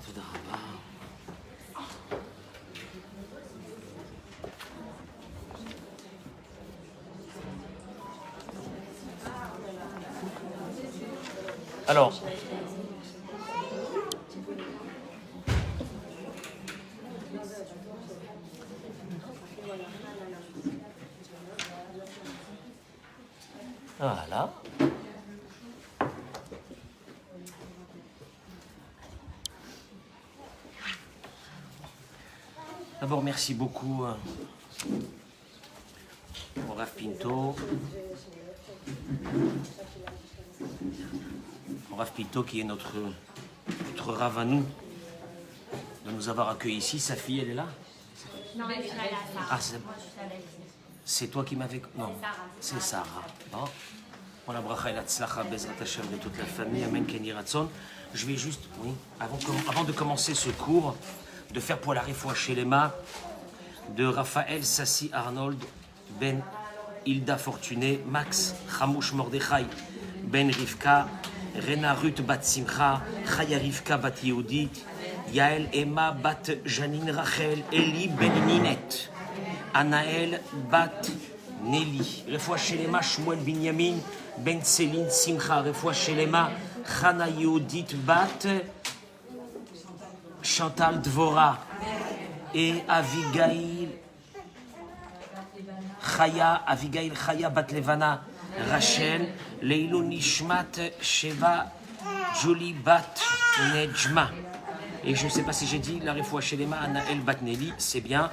תודה רבה. Alors, voilà. D'abord, merci beaucoup au Rav Pinto. Au Rav Pinto qui est notre Rav à nous, de nous avoir accueillis ici. Sa fille, elle est là? Non, elle est là, Sarah. Ah, c'est toi qui m'avais... Non, c'est Sarah. Bon. On a bracha et la tzlacha bezrat Hashem de toute la famille. Amen, Kenny Ratson. Je vais juste, oui, avant de commencer ce cours, de faire pour la réfoua chez Lema de Raphaël Sassi Arnold, Ben Hilda Fortuné, Max Hamouch Mordechai, Ben Rivka, Rena Ruth Bat Simcha, Chaya Rivka Bat Yehudit, Yael Emma Bat Janine Rachel, Eli Ben Ninet, Anaël Bat Nelly, réfoua chez Lema Shmuel Binyamin, Ben Céline Simcha, réfoua chez Lema Chana Yehudit Bat Chantal Dvora et Avigail Chaya Bat Levana Rachel, Leilo Nishmat Sheva Jolie Bat Nejma. Et je ne sais pas si j'ai dit la réfoua chez Lema Anaël Bat Nelly, c'est bien.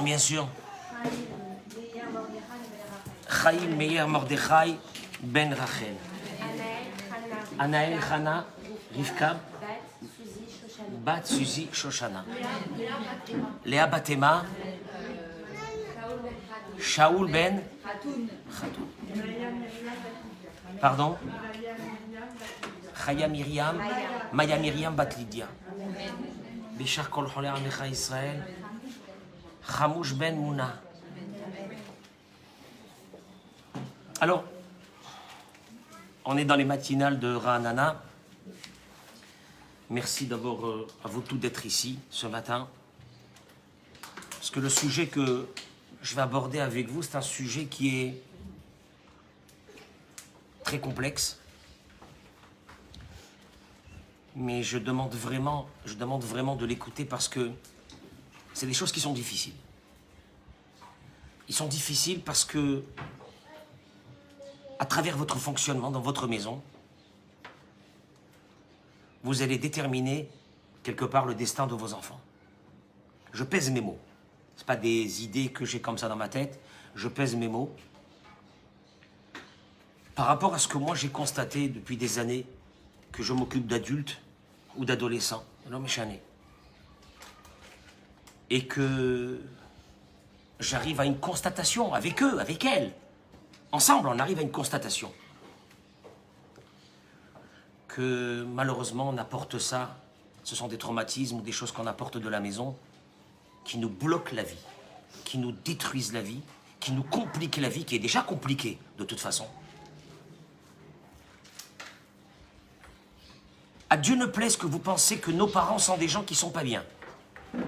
Bien sûr. Chaim Meyer Mordechai Ben Rachel. Anaël Chana Rivka Bat Suzy Shoshana. Léa Batema. Shaoul Ben Khatoun. Pardon? Chaya Myriam. Maya Myriam Bat Lydia. Bishar Kol Cholei Amecha Israël. Chamouch Ben Mouna. Alors, on est dans les matinales de Ra'anana. Merci d'abord à vous tous d'être ici ce matin. Parce que le sujet que je vais aborder avec vous, c'est un sujet qui est très complexe. Mais je demande vraiment de l'écouter parce que c'est des choses qui sont difficiles. Ils sont difficiles parce que, à travers votre fonctionnement dans votre maison, vous allez déterminer quelque part le destin de vos enfants. Je pèse mes mots. Ce pas des idées que j'ai comme ça dans ma tête. Je pèse mes mots. Par rapport à ce que moi j'ai constaté depuis des années, que je m'occupe d'adultes ou d'adolescents, non mais chané, et que j'arrive à une constatation avec eux, avec elles. Ensemble, on arrive à une constatation. Que malheureusement on apporte ça, ce sont des traumatismes ou des choses qu'on apporte de la maison qui nous bloquent la vie, qui nous détruisent la vie, qui nous compliquent la vie, qui est déjà compliquée de toute façon. À Dieu ne plaise que vous pensez que nos parents sont des gens qui sont pas bien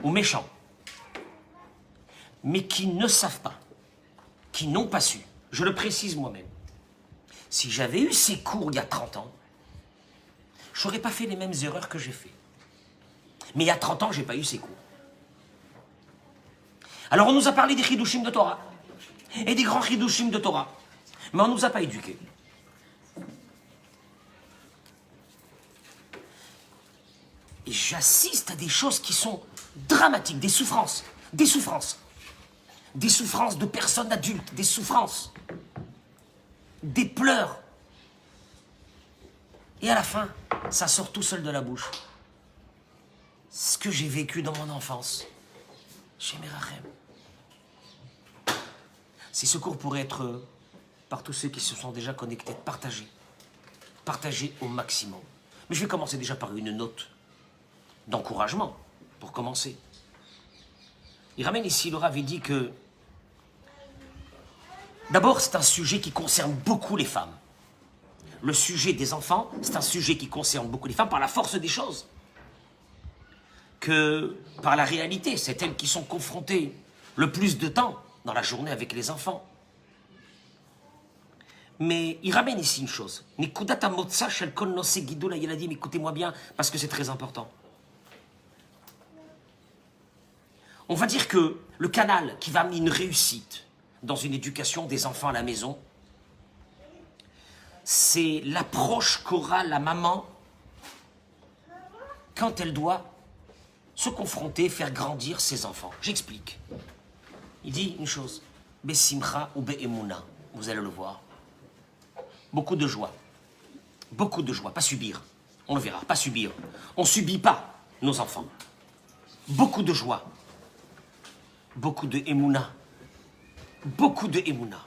ou méchants, mais qui ne savent pas, qui n'ont pas su. Je le précise moi-même. Si j'avais eu ces cours il y a 30 ans, je n'aurais pas fait les mêmes erreurs que j'ai fait. Mais il y a 30 ans, je n'ai pas eu ces cours. Alors on nous a parlé des chidushim de Torah, et des grands chidushim de Torah, mais on ne nous a pas éduqués. Et j'assiste à des choses qui sont dramatiques, des souffrances, des souffrances. Des souffrances de personnes adultes, des souffrances, des pleurs. Et à la fin, ça sort tout seul de la bouche. Ce que j'ai vécu dans mon enfance, chez Merachem. Si ce cours pourrait être, par tous ceux qui se sont déjà connectés, partagé au maximum. Mais je vais commencer déjà par une note d'encouragement, pour commencer. Il ramène ici, Laura avait dit que, d'abord, c'est un sujet qui concerne beaucoup les femmes. le sujet des enfants, c'est un sujet qui concerne beaucoup les femmes par la force des choses. Que par la réalité, c'est elles qui sont confrontées le plus de temps dans la journée avec les enfants. Mais il ramène ici une chose. Écoutez-moi bien, parce que c'est très important. On va dire que le canal qui va amener une réussite dans une éducation des enfants à la maison, c'est l'approche qu'aura la maman quand elle doit se confronter, faire grandir ses enfants. J'explique. Il dit une chose. Besimcha ou be'emuna. Vous allez le voir. Beaucoup de joie. Beaucoup de joie. Pas subir. On le verra. Pas subir. On ne subit pas nos enfants. Beaucoup de joie. Beaucoup de emuna. Beaucoup de emuna.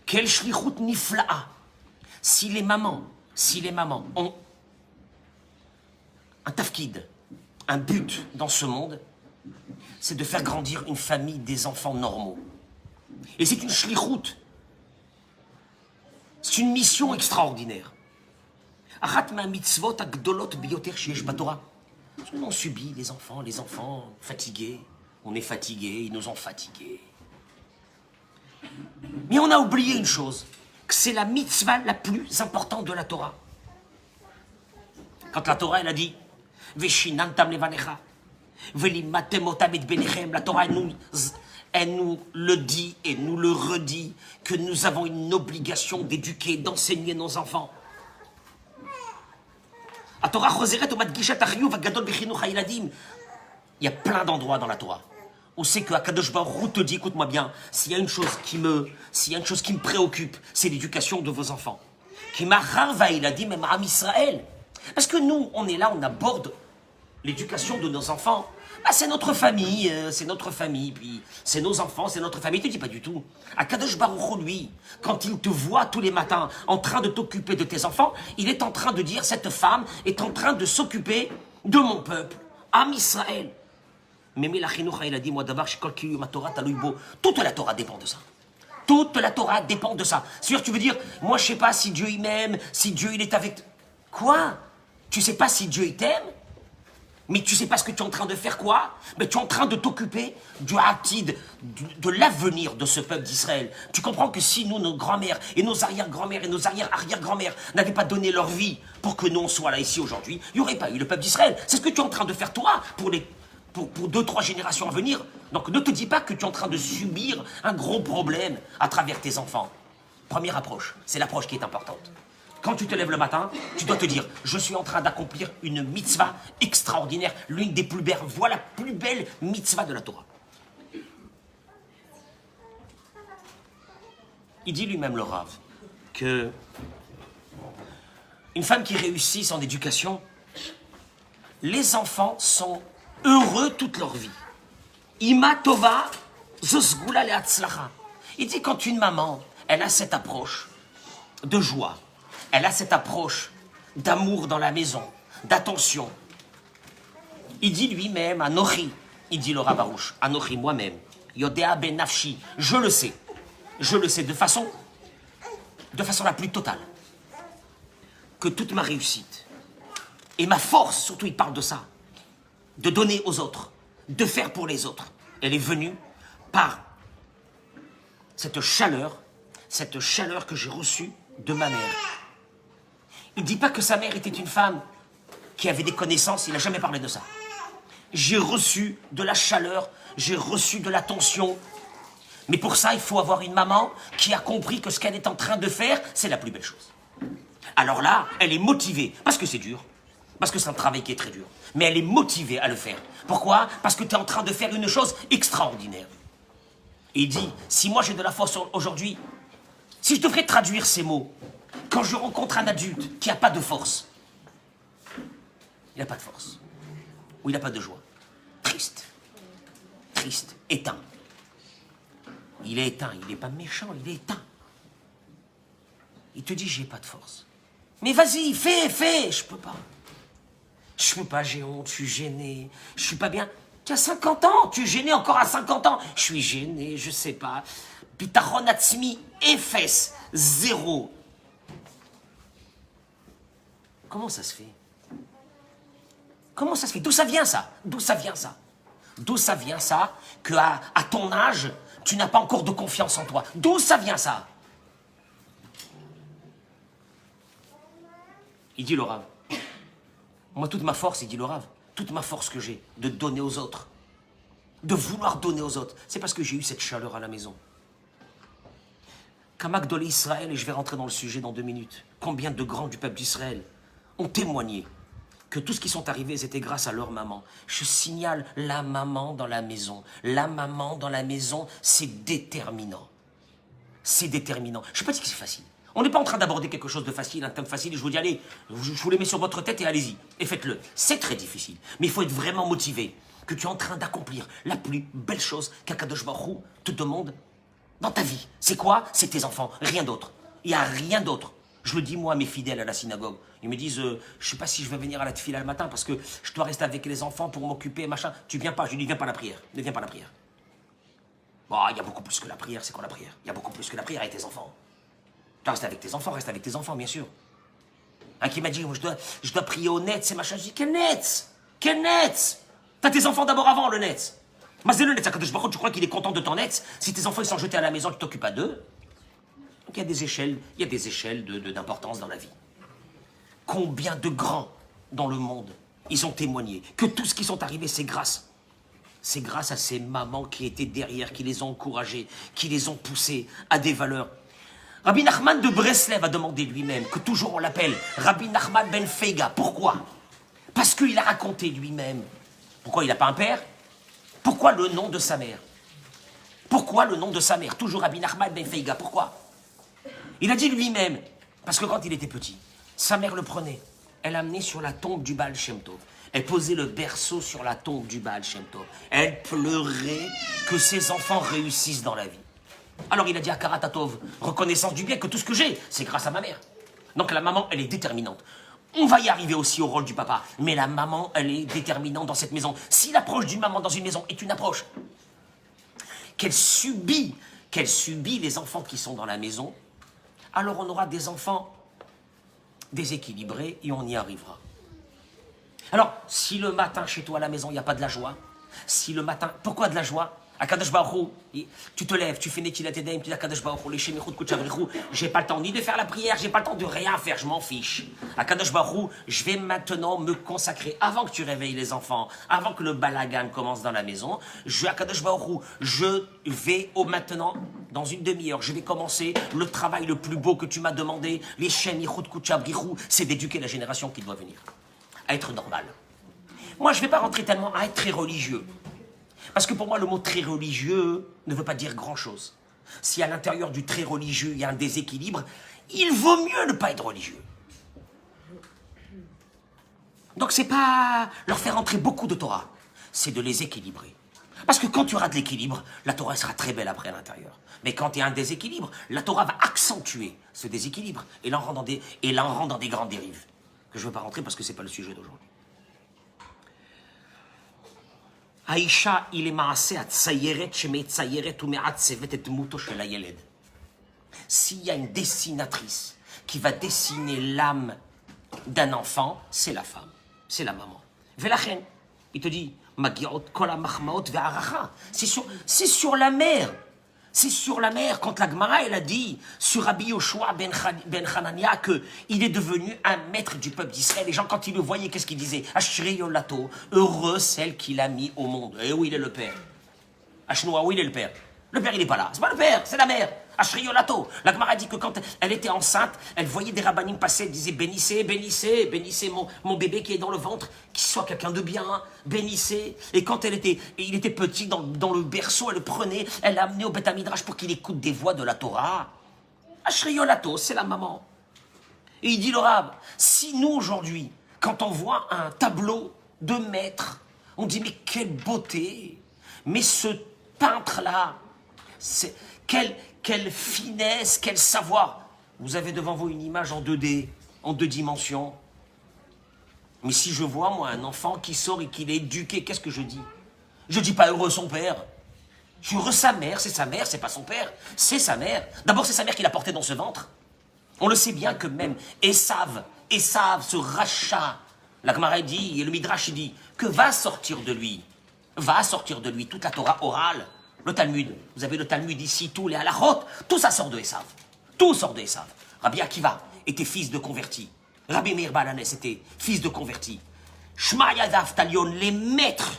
Quel shlichut nifla'a. Si les mamans ont un tafkid, un but dans ce monde, c'est de faire grandir une famille des enfants normaux. Et c'est une shlichut. C'est une mission extraordinaire. Achat ma mitzvot agdolot biyoter sheyesh batorah. On subit les enfants fatigués. On est fatigués, ils nous ont fatigués. Mais on a oublié une chose, que c'est la mitzvah la plus importante de la Torah. Quand la Torah, elle a dit Veshinantam levanecha, velimatem otam et benechem, la Torah, elle nous le dit et nous le redit que nous avons une obligation d'éduquer, d'enseigner nos enfants. La Torah choseret ou madgishat achiyuv hagadol bechinuch ha'iladim. Il y a plein d'endroits dans la Torah où c'est que Akadosh Baruch Hu te dit, écoute-moi bien, s'il y a une chose qui me préoccupe, c'est l'éducation de vos enfants. Qui m'a il a dit même à Israël. Parce que nous, on est là, on aborde l'éducation de nos enfants. Bah, c'est notre famille, puis c'est nos enfants, c'est notre famille. Il te dit pas du tout. Akadosh Baruch Hu, lui, quand il te voit tous les matins en train de t'occuper de tes enfants, il est en train de dire, cette femme est en train de s'occuper de mon peuple, Am Israël. Mais la Chinucha, il a dit, moi d'abord, toute la Torah dépend de ça. Toute la Torah dépend de ça. C'est-à-dire, tu veux dire, moi je sais pas si Dieu il m'aime, si Dieu il est avec... Quoi? Tu sais pas si Dieu il t'aime? Mais tu sais pas ce que tu es en train de faire, quoi? Mais tu es en train de t'occuper du hatid, de l'avenir de ce peuple d'Israël. Tu comprends que si nous, nos grands-mères et nos arrière-grand-mères et nos arrière-arrière-grand-mères n'avaient pas donné leur vie pour que nous on soit là ici aujourd'hui, il n'y aurait pas eu le peuple d'Israël. C'est ce que tu es en train de faire toi pour 2-3 générations à venir. Donc ne te dis pas que tu es en train de subir un gros problème à travers tes enfants. Première approche, c'est l'approche qui est importante. Quand tu te lèves le matin, tu dois te dire, je suis en train d'accomplir une mitzvah extraordinaire, l'une des plus belles, voilà la plus belle mitzvah de la Torah. Il dit lui-même, le Rav, que une femme qui réussit son éducation, les enfants sont heureux toute leur vie. Ima tova zosgula le'atzlacha. Il dit quand une maman, elle a cette approche de joie, elle a cette approche d'amour dans la maison, d'attention. Il dit lui-même, Anochi, il dit le Rav Arush, Anochi, moi-même, Yodea ben nafshi, je le sais de façon la plus totale, que toute ma réussite et ma force, surtout il parle de ça, de donner aux autres, de faire pour les autres, elle est venue par cette chaleur que j'ai reçue de ma mère. Il ne dit pas que sa mère était une femme qui avait des connaissances, il n'a jamais parlé de ça. J'ai reçu de la chaleur, j'ai reçu de l'attention. Mais pour ça, il faut avoir une maman qui a compris que ce qu'elle est en train de faire, c'est la plus belle chose. Alors là, elle est motivée, parce que c'est dur, parce que c'est un travail qui est très dur. Mais elle est motivée à le faire. Pourquoi? Parce que tu es en train de faire une chose extraordinaire. Et il dit, si moi j'ai de la force aujourd'hui, si je devrais traduire ces mots, quand je rencontre un adulte qui n'a pas de force, il n'a pas de force, ou il n'a pas de joie, triste, éteint. Il est éteint, il n'est pas méchant, il est éteint. Il te dit, j'ai pas de force. Mais vas-y, fais, je peux pas. Je peux pas, j'ai honte, je suis gêné, je suis pas bien. Tu as 50 ans, tu es gêné encore à 50 ans. Je suis gêné, je sais pas. Pitachon atzmi, efes, zéro. Comment ça se fait? Comment ça se fait? D'où ça vient ça? D'où ça vient ça? D'où ça vient ça qu'à ton âge, tu n'as pas encore de confiance en toi? D'où ça vient ça? Il dit le Rav. Moi, toute ma force, il dit le Rav, toute ma force que j'ai de donner aux autres, de vouloir donner aux autres, c'est parce que j'ai eu cette chaleur à la maison. Kamak Dolé Israël, et je vais rentrer dans le sujet dans 2 minutes, combien de grands du peuple d'Israël ont témoigné que tout ce qui sont arrivés, c'était grâce à leur maman. Je signale la maman dans la maison. La maman dans la maison, c'est déterminant. C'est déterminant. Je ne sais pas dire que c'est facile. On n'est pas en train d'aborder quelque chose de facile, un thème facile, et je vous dis, allez, je vous les mets sur votre tête et allez-y, et faites-le. C'est très difficile, mais il faut être vraiment motivé, que tu es en train d'accomplir la plus belle chose qu'Akadosh Baruch Hu te demande dans ta vie. C'est quoi? C'est tes enfants, rien d'autre. Il n'y a rien d'autre. Je le dis moi à mes fidèles à la synagogue. Ils me disent, je ne sais pas si je vais venir à la tefila le matin parce que je dois rester avec les enfants pour m'occuper, machin. Tu viens pas? Je lui dis, viens pas à la prière. Ne viens pas à la prière. Bon, il y a beaucoup plus que la prière. C'est quoi la prière? Il y a beaucoup plus que la prière avec tes enfants. Tu restes avec tes enfants, reste avec tes enfants, bien sûr. Un qui m'a dit, moi, je dois prier au net, c'est machin. Je dis, quel net? Quel net? T'as tes enfants d'abord avant le net. Mais c'est le net, Akadosh Baruch Hu, tu crois qu'il est content de ton net? Si tes enfants ils sont jetés à la maison, tu t'occupes pas d'eux. Donc il y a des échelles d'importance dans la vie. Combien de grands dans le monde, ils ont témoigné que tout ce qui sont arrivés, c'est grâce à ces mamans qui étaient derrière, qui les ont encouragés, qui les ont poussés à des valeurs. Rabbi Nachman de Breslev a demandé lui-même, que toujours on l'appelle Rabbi Nachman ben Feiga. Pourquoi? Parce qu'il a raconté lui-même. Pourquoi il n'a pas un père? Pourquoi le nom de sa mère? Pourquoi le nom de sa mère? Toujours Rabbi Nachman ben Feiga. Pourquoi? Il a dit lui-même, parce que quand il était petit, sa mère le prenait, elle l'amenait sur la tombe du Baal Shem Tov. Elle posait le berceau sur la tombe du Baal Shem Tov. Elle pleurait que ses enfants réussissent dans la vie. Alors il a dit à Karatatov, reconnaissance du bien, que tout ce que j'ai, c'est grâce à ma mère. Donc la maman, elle est déterminante. On va y arriver aussi au rôle du papa, mais la maman, elle est déterminante dans cette maison. Si l'approche d'une maman dans une maison est une approche qu'elle subit les enfants qui sont dans la maison, alors on aura des enfants déséquilibrés et on y arrivera. Alors, si le matin chez toi à la maison, il n'y a pas de la joie, si le matin, pourquoi de la joie? Akadosh Baruch Hu, tu te lèves, tu fais Netilat Yadayim, tu dis Akadosh Baruch Hu, les Shemichut Kutchavrichou, j'ai pas le temps ni de faire la prière, j'ai pas le temps de rien faire, je m'en fiche. Akadosh Baruch Hu, je vais maintenant me consacrer, avant que tu réveilles les enfants, avant que le balagan commence dans la maison, Akadosh Baruch Hu, je vais maintenant, dans une demi-heure, je vais commencer le travail le plus beau que tu m'as demandé, les Shemichut Kutchavrichou, c'est d'éduquer la génération qui doit venir, à être normale. Moi, je vais pas rentrer tellement à être très religieux. Parce que pour moi, le mot très religieux ne veut pas dire grand-chose. Si à l'intérieur du très religieux, il y a un déséquilibre, il vaut mieux ne pas être religieux. Donc c'est pas leur faire entrer beaucoup de Torah, c'est de les équilibrer. Parce que quand tu auras de l'équilibre, la Torah sera très belle après à l'intérieur. Mais quand il y a un déséquilibre, la Torah va accentuer ce déséquilibre et l'en rend dans des grandes dérives. Que je ne veux pas rentrer parce que ce n'est pas le sujet d'aujourd'hui. Aïcha, il est maaseh atzayeret shemetzayeret umeatzevet et dmuto shel hayeled. S'il y a une dessinatrice qui va dessiner l'âme d'un enfant, c'est la femme, c'est la maman. Velachen, il te dit, magiot kol hamachmaot ve'aracha. C'est sur la mère. C'est sur la mère, quand la Gemara, elle a dit sur Rabbi Yoshua ben Hanania qu'il est devenu un maître du peuple d'Israël. Les gens, quand ils le voyaient, qu'est-ce qu'ils disaient? Ashrei Yolato, heureux celle qu'il a mis au monde. Et où il est le père? Ashnoa, où il est le père? Le père, il n'est pas là. C'est pas le père, c'est la mère. Ashrei Yolato. La Gemara dit que quand elle était enceinte, elle voyait des rabbinim passer, elle disait bénissez, bénissez, bénissez mon bébé qui est dans le ventre, qu'il soit quelqu'un de bien, bénissez. Et quand il était petit dans le berceau, elle le prenait, elle l'a amené au Beth Midrash pour qu'il écoute des voix de la Torah. Ashrei Yolato, c'est la maman. Et il dit le Rab, si nous aujourd'hui, quand on voit un tableau de maître, on dit mais quelle beauté, mais ce peintre-là, c'est quelle finesse, quel savoir. Vous avez devant vous une image en 2D, en 2 dimensions. Mais si je vois, moi, un enfant qui sort et qu'il est éduqué, qu'est-ce que je dis? Je dis pas heureux son père. Je suis heureux sa mère, c'est pas son père, c'est sa mère. D'abord, c'est sa mère qui l'a porté dans ce ventre. On le sait bien que même Esav Esav, ce rachat, la Gemara dit, et le Midrash dit, que va sortir de lui toute la Torah orale, le Talmud. Vous avez le Talmud ici, tous les halachot, tout ça sort de Esav. Tout sort de Esav. Rabbi Akiva était fils de converti. Rabbi Meir Baal Hanès était fils de converti. Shema Yadav Talion, les maîtres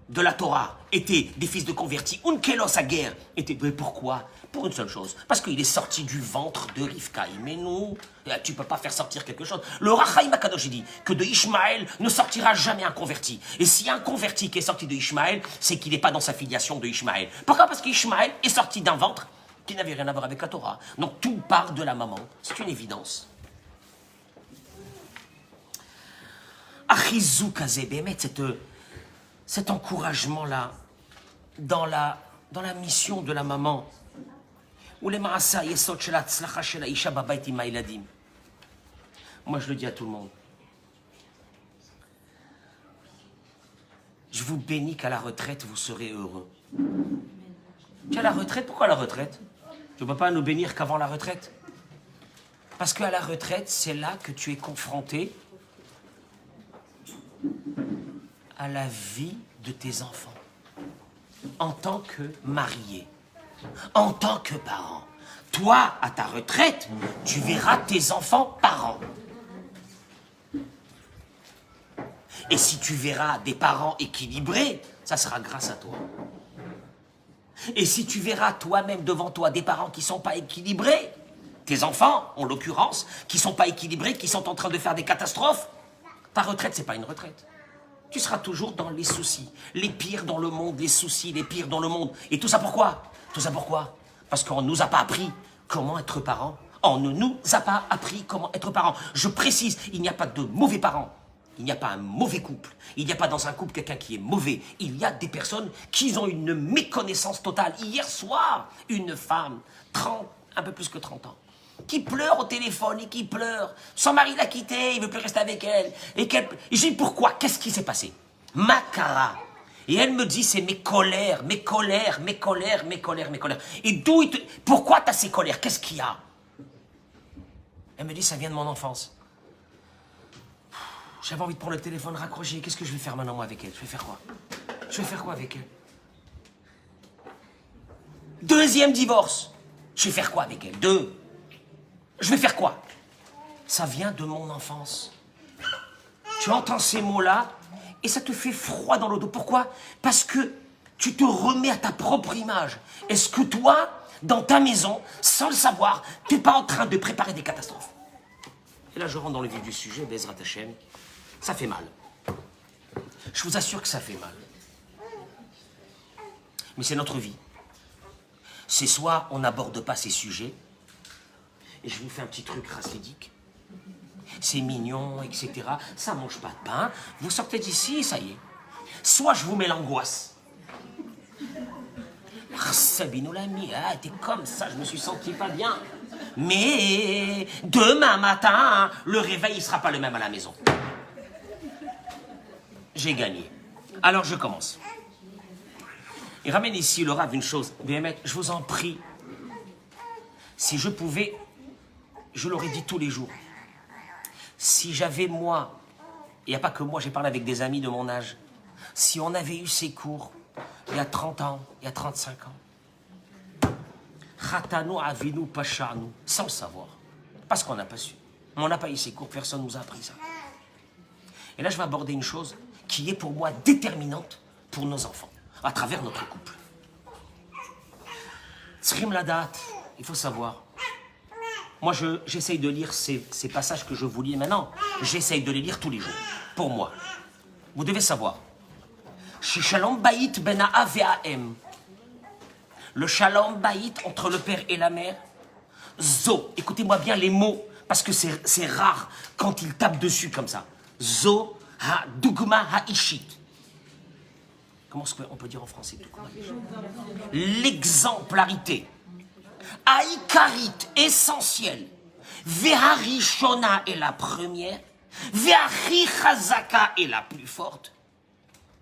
de la Torah étaient des fils de convertis. Unkelos Aguer était. Mais pourquoi? Pour une seule chose. Parce qu'il est sorti du ventre de Rivka. Mais non, tu ne peux pas faire sortir quelque chose. Le Rachaim Akadosh dit que de Ishmaël ne sortira jamais un converti. Et s'il y a un converti qui est sorti de Ishmaël, c'est qu'il n'est pas dans sa filiation de Ishmaël. Pourquoi? Parce qu'Ishmaël est sorti d'un ventre qui n'avait rien à voir avec la Torah. Donc tout part de la maman. C'est une évidence. Achizou Kazé, cet encouragement-là, dans la mission de la maman, ou les maasa yesot shel hatzlacha shel haisha babayit im ha'iladim. Moi, je le dis à tout le monde. Je vous bénis qu'à la retraite, vous serez heureux. À la retraite, pourquoi la retraite? Tu ne peux pas nous bénir qu'avant la retraite? Parce qu'à la retraite, c'est là que tu es confronté à la vie de tes enfants. En tant que marié, en tant que parent. Toi, à ta retraite, tu verras tes enfants parents. Et si tu verras des parents équilibrés, ça sera grâce à toi. Et si tu verras toi-même devant toi des parents qui ne sont pas équilibrés, tes enfants, en l'occurrence, qui ne sont pas équilibrés, qui sont en train de faire des catastrophes, ta retraite, ce n'est pas une retraite. Tu seras toujours dans les soucis, les pires dans le monde, les soucis, les pires dans le monde. Et tout ça pourquoi? Tout ça pourquoi? Parce qu'on ne nous a pas appris comment être parents. On ne nous a pas appris comment être parents. Je précise, il n'y a pas de mauvais parents. Il n'y a pas un mauvais couple. Il n'y a pas dans un couple quelqu'un qui est mauvais. Il y a des personnes qui ont une méconnaissance totale. Hier soir, une femme, un peu plus que 30 ans, qui pleure au téléphone et qui pleure. Son mari l'a quittée, il ne veut plus rester avec elle. Et je dis pourquoi? Qu'est-ce qui s'est passé? Makara. Et elle me dit, c'est mes colères. Et pourquoi tu as ces colères? Qu'est-ce qu'il y a? Elle me dit, ça vient de mon enfance. J'avais envie de prendre le téléphone, raccrocher. Qu'est-ce que je vais faire maintenant, moi, avec elle? Je vais faire quoi avec elle? Deuxième divorce. Je vais faire quoi avec elle? Je vais faire quoi? Ça vient de mon enfance. Tu entends ces mots-là et ça te fait froid dans le dos. Pourquoi? Parce que tu te remets à ta propre image. Est-ce que toi, dans ta maison, sans le savoir, tu n'es pas en train de préparer des catastrophes? Et là, je rentre dans le vif du sujet, Bezrat Hashem. Ça fait mal. Je vous assure que ça fait mal. Mais c'est notre vie. C'est soit on n'aborde pas ces sujets, et je vous fais un petit truc racidique. C'est mignon, etc. Ça mange pas de pain. Vous sortez d'ici, ça y est. Soit je vous mets l'angoisse. Sabine l'ami, t'es comme ça, je me suis senti pas bien. Mais demain matin, le réveil, il sera pas le même à la maison. J'ai gagné. Alors je commence. Il ramène ici le Rav une chose. Béhémet, je vous en prie. Si je pouvais, je l'aurais dit tous les jours. Si j'avais moi, il n'y a pas que moi, j'ai parlé avec des amis de mon âge. Si on avait eu ces cours, il y a 30 ans, il y a 35 ans. Khatanu avinu pashanu, sans le savoir. Parce qu'on n'a pas su. On n'a pas eu ces cours, personne ne nous a appris ça. Et là, je vais aborder une chose qui est pour moi déterminante pour nos enfants, à travers notre couple. Tzrim Ladat, il faut savoir. Moi, j'essaye de lire ces passages que je vous lis maintenant. J'essaye de les lire tous les jours, pour moi. Vous devez savoir. Chez Shalom Bayit ben Ha'av ve'Ha'em. Le Shalom Bayit entre le père et la mère. Zo, écoutez-moi bien les mots, parce que c'est rare quand ils tapent dessus comme ça. Zo ha-dugma ha-ishit. Comment on peut dire en français? L'exemplarité. Aïkarit, essentiel. Veharishona est la première. Vehachi chazaka est la plus forte.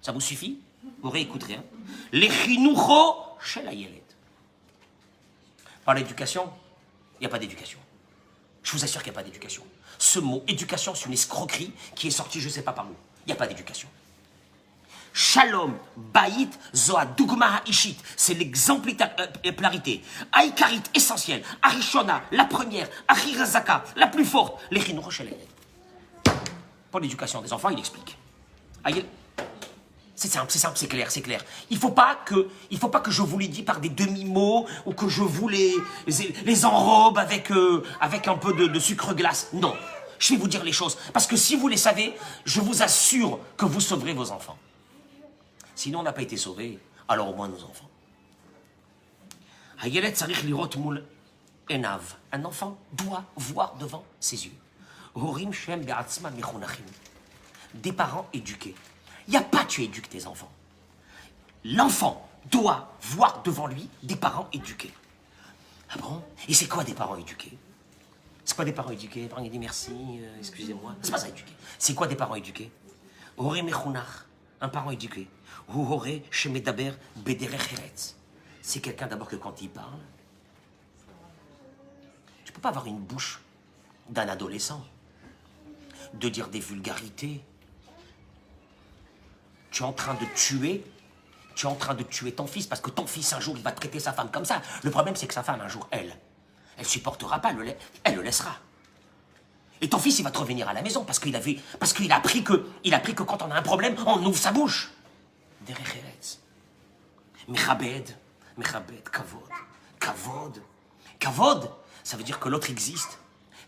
Ça vous suffit? Vous réécouterez. Hein? Les chinucho chez la yelet. Par l'éducation, il n'y a pas d'éducation. Je vous assure qu'il n'y a pas d'éducation. Ce mot éducation, c'est une escroquerie qui est sortie je ne sais pas par où. Il n'y a pas d'éducation. Shalom, Baït, Zoa, Dugma Ishit, c'est l'exemplarité. Aïkarit, essentiel. Arishona, la première. Achirazaka, la plus forte. Les Rinurochelem. Pour l'éducation des enfants, il explique. C'est simple, c'est clair, c'est clair. Il faut pas que je vous les dise par des demi-mots ou que je vous les enrobe avec un peu de sucre glace. Non, je vais vous dire les choses. Parce que si vous les savez, je vous assure que vous sauverez vos enfants. Sinon, on n'a pas été sauvés, alors au moins nos enfants. Un enfant doit voir devant ses yeux. Des parents éduqués. Il n'y a pas tu éduques tes enfants. L'enfant doit voir devant lui des parents éduqués. Ah bon? Et c'est quoi des parents éduqués? C'est quoi des parents éduqués? Les parents disent merci, excusez-moi. C'est pas ça éduqué. C'est quoi des parents éduqués? Un parent éduqué. C'est quelqu'un d'abord que quand il parle, tu ne peux pas avoir une bouche d'un adolescent, de dire des vulgarités. Tu es en train de tuer ton fils parce que ton fils un jour il va traiter sa femme comme ça. Le problème c'est que sa femme un jour elle supportera pas, elle le laissera. Et ton fils il va te revenir à la maison parce qu'il a appris que quand on a un problème on ouvre sa bouche. Mechabed, kavod, ça veut dire que l'autre existe.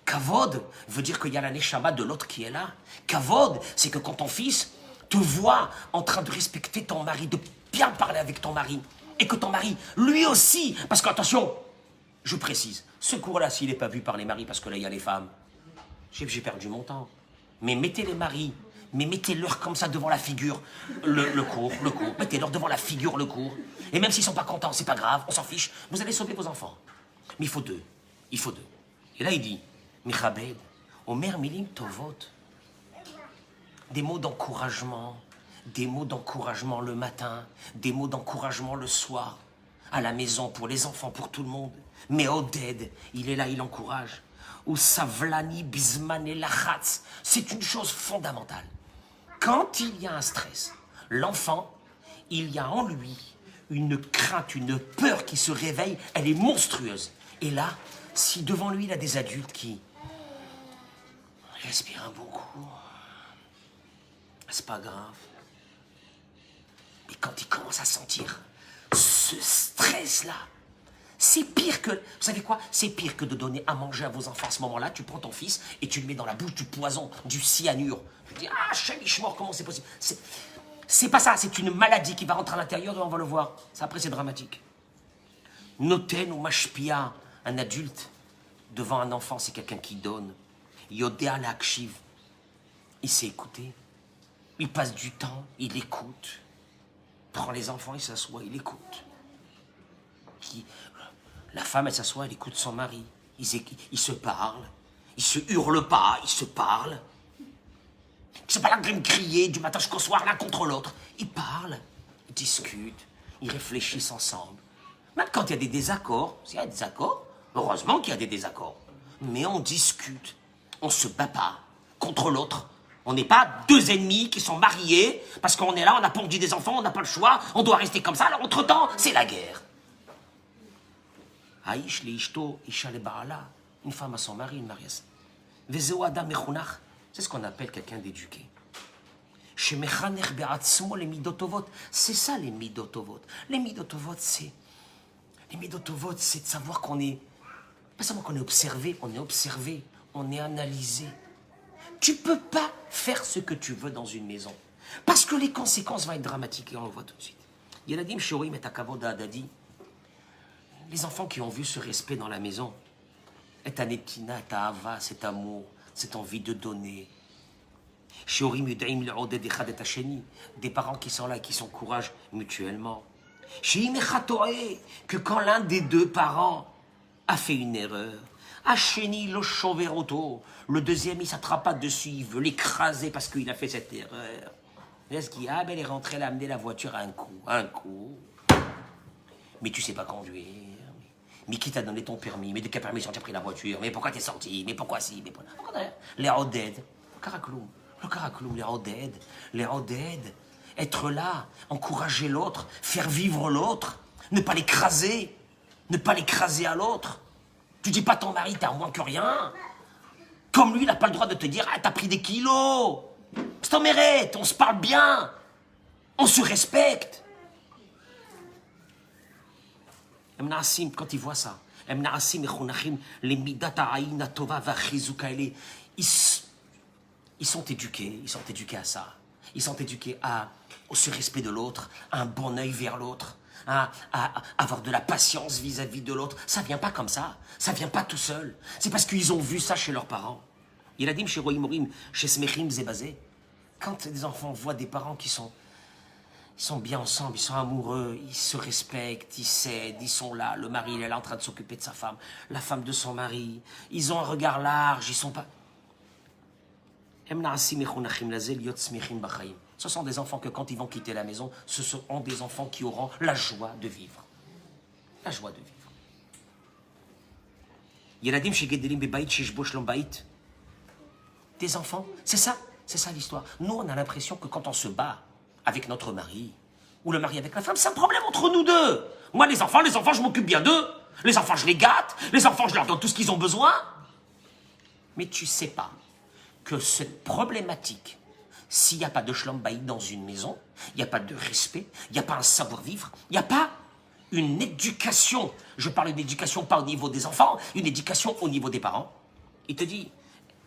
Kavod veut dire qu'il y a la neshama de l'autre qui est là. Kavod, c'est que quand ton fils te voit en train de respecter ton mari, de bien parler avec ton mari, et que ton mari, lui aussi, parce qu'attention, je précise, ce cours-là, s'il n'est pas vu par les maris, parce que là, il y a les femmes, j'ai perdu mon temps. Mais mettez les maris, mais mettez-leur comme ça devant la figure, le cours, mettez-leur devant la figure le cours. Et même s'ils ne sont pas contents, c'est pas grave, on s'en fiche, vous allez sauver vos enfants. Mais il faut deux. Et là, il dit, Michabed, Omer Milim Tovot. Des mots d'encouragement le matin, des mots d'encouragement le soir, à la maison, pour les enfants, pour tout le monde. Mais Oded, il est là, il encourage. Ou Savlani Bismane Lachatz, c'est une chose fondamentale. Quand il y a un stress, l'enfant, il y a en lui une crainte, une peur qui se réveille, elle est monstrueuse. Et là, si devant lui, il a des adultes qui respirent un bon coup, c'est pas grave. Mais quand il commence à sentir ce stress-là, c'est pire que... Vous savez quoi? C'est pire que de donner à manger à vos enfants à ce moment-là. Tu prends ton fils et tu le mets dans la bouche du poison, du cyanure. Je dis, Chalichmor, comment c'est possible? C'est pas ça, c'est une maladie qui va rentrer à l'intérieur et on va le voir. Ça, après, c'est dramatique. Noten ou mashpia, un adulte, devant un enfant, c'est quelqu'un qui donne. Yodéa l'akshiv, il sait écouter. Il passe du temps, il écoute. Prend les enfants, il s'assoit, il écoute. La femme, elle s'assoit, elle écoute son mari. Ils se parlent. Ils se hurlent pas, ils se parlent. C'est pas là de me crier du matin jusqu'au soir l'un contre l'autre. Ils parlent, ils discutent, ils réfléchissent ensemble. Même quand il y a des désaccords, s'il y a des désaccords, heureusement qu'il y a des désaccords. Mais on discute, on se bat pas contre l'autre. On n'est pas deux ennemis qui sont mariés parce qu'on est là, on a pondu des enfants, on n'a pas le choix, on doit rester comme ça. Alors entre-temps, c'est la guerre. Aïch le ishto, isha le baala. Une femme à son mari, une mariée. Vezeo adam mechunach, c'est ce qu'on appelle quelqu'un d'éduqué. Shemechanech be'atzmo les midotovot. C'est ça les midotovot. Les midotovot, c'est de savoir qu'on est, pas seulement qu'on est observé, on est analysé. Tu peux pas faire ce que tu veux dans une maison. Parce que les conséquences vont être dramatiques et on le voit tout de suite. Yeladim shorim et akavod adadi. Les enfants qui ont vu ce respect dans la maison, et ta netina, et ta hava, cet amour, cette envie de donner. Shorim yudaim le'oded echad et hasheni. Des parents qui sont là et qui s'encouragent mutuellement. Sheim echatoe, que quand l'un des deux parents a fait une erreur, Hacheni lo choveroto. Le deuxième, il s'attrape pas dessus, il veut l'écraser parce qu'il a fait cette erreur. Est-ce qu'il elle est rentrée, elle a amené la voiture à un coup. Mais tu sais pas conduire. Mais qui t'a donné ton permis? Mais de quelle permission tu as pris la voiture? Mais pourquoi t'es sorti? Mais pourquoi si? Mais pourquoi les oded, le caracloum, les oded, être là, encourager l'autre, faire vivre l'autre, ne pas l'écraser à l'autre. Tu dis pas ton mari, t'as moins que rien. Comme lui, il n'a pas le droit de te dire, ah, t'as pris des kilos. C'est ton mérite, on se parle bien, on se respecte. Quand ils voient ça, ils sont éduqués à ça. Ils sont éduqués au respect de l'autre, à un bon œil vers l'autre, à avoir de la patience vis-à-vis de l'autre. Ça vient pas comme ça vient pas tout seul. C'est parce qu'ils ont vu ça chez leurs parents. Il a dit chez Roy Morim, chez Smechim Zebazé, quand des enfants voient des parents qui sont bien ensemble, ils sont amoureux, ils se respectent, ils s'aident, ils sont là. Le mari, il est là en train de s'occuper de sa femme, la femme de son mari. Ils ont un regard large, ils sont pas... Ce sont des enfants que quand ils vont quitter la maison, ce seront des enfants qui auront la joie de vivre. La joie de vivre. Des enfants, c'est ça l'histoire. Nous, on a l'impression que quand on se bat avec notre mari, ou le mari avec la femme, c'est un problème entre nous deux. Moi, les enfants, je m'occupe bien d'eux. Les enfants, je les gâte. Les enfants, je leur donne tout ce qu'ils ont besoin. Mais tu sais pas que cette problématique, s'il n'y a pas de shlom bayit dans une maison, il n'y a pas de respect, il n'y a pas un savoir-vivre, il n'y a pas une éducation. Je parle d'éducation pas au niveau des enfants, une éducation au niveau des parents. Il te dit,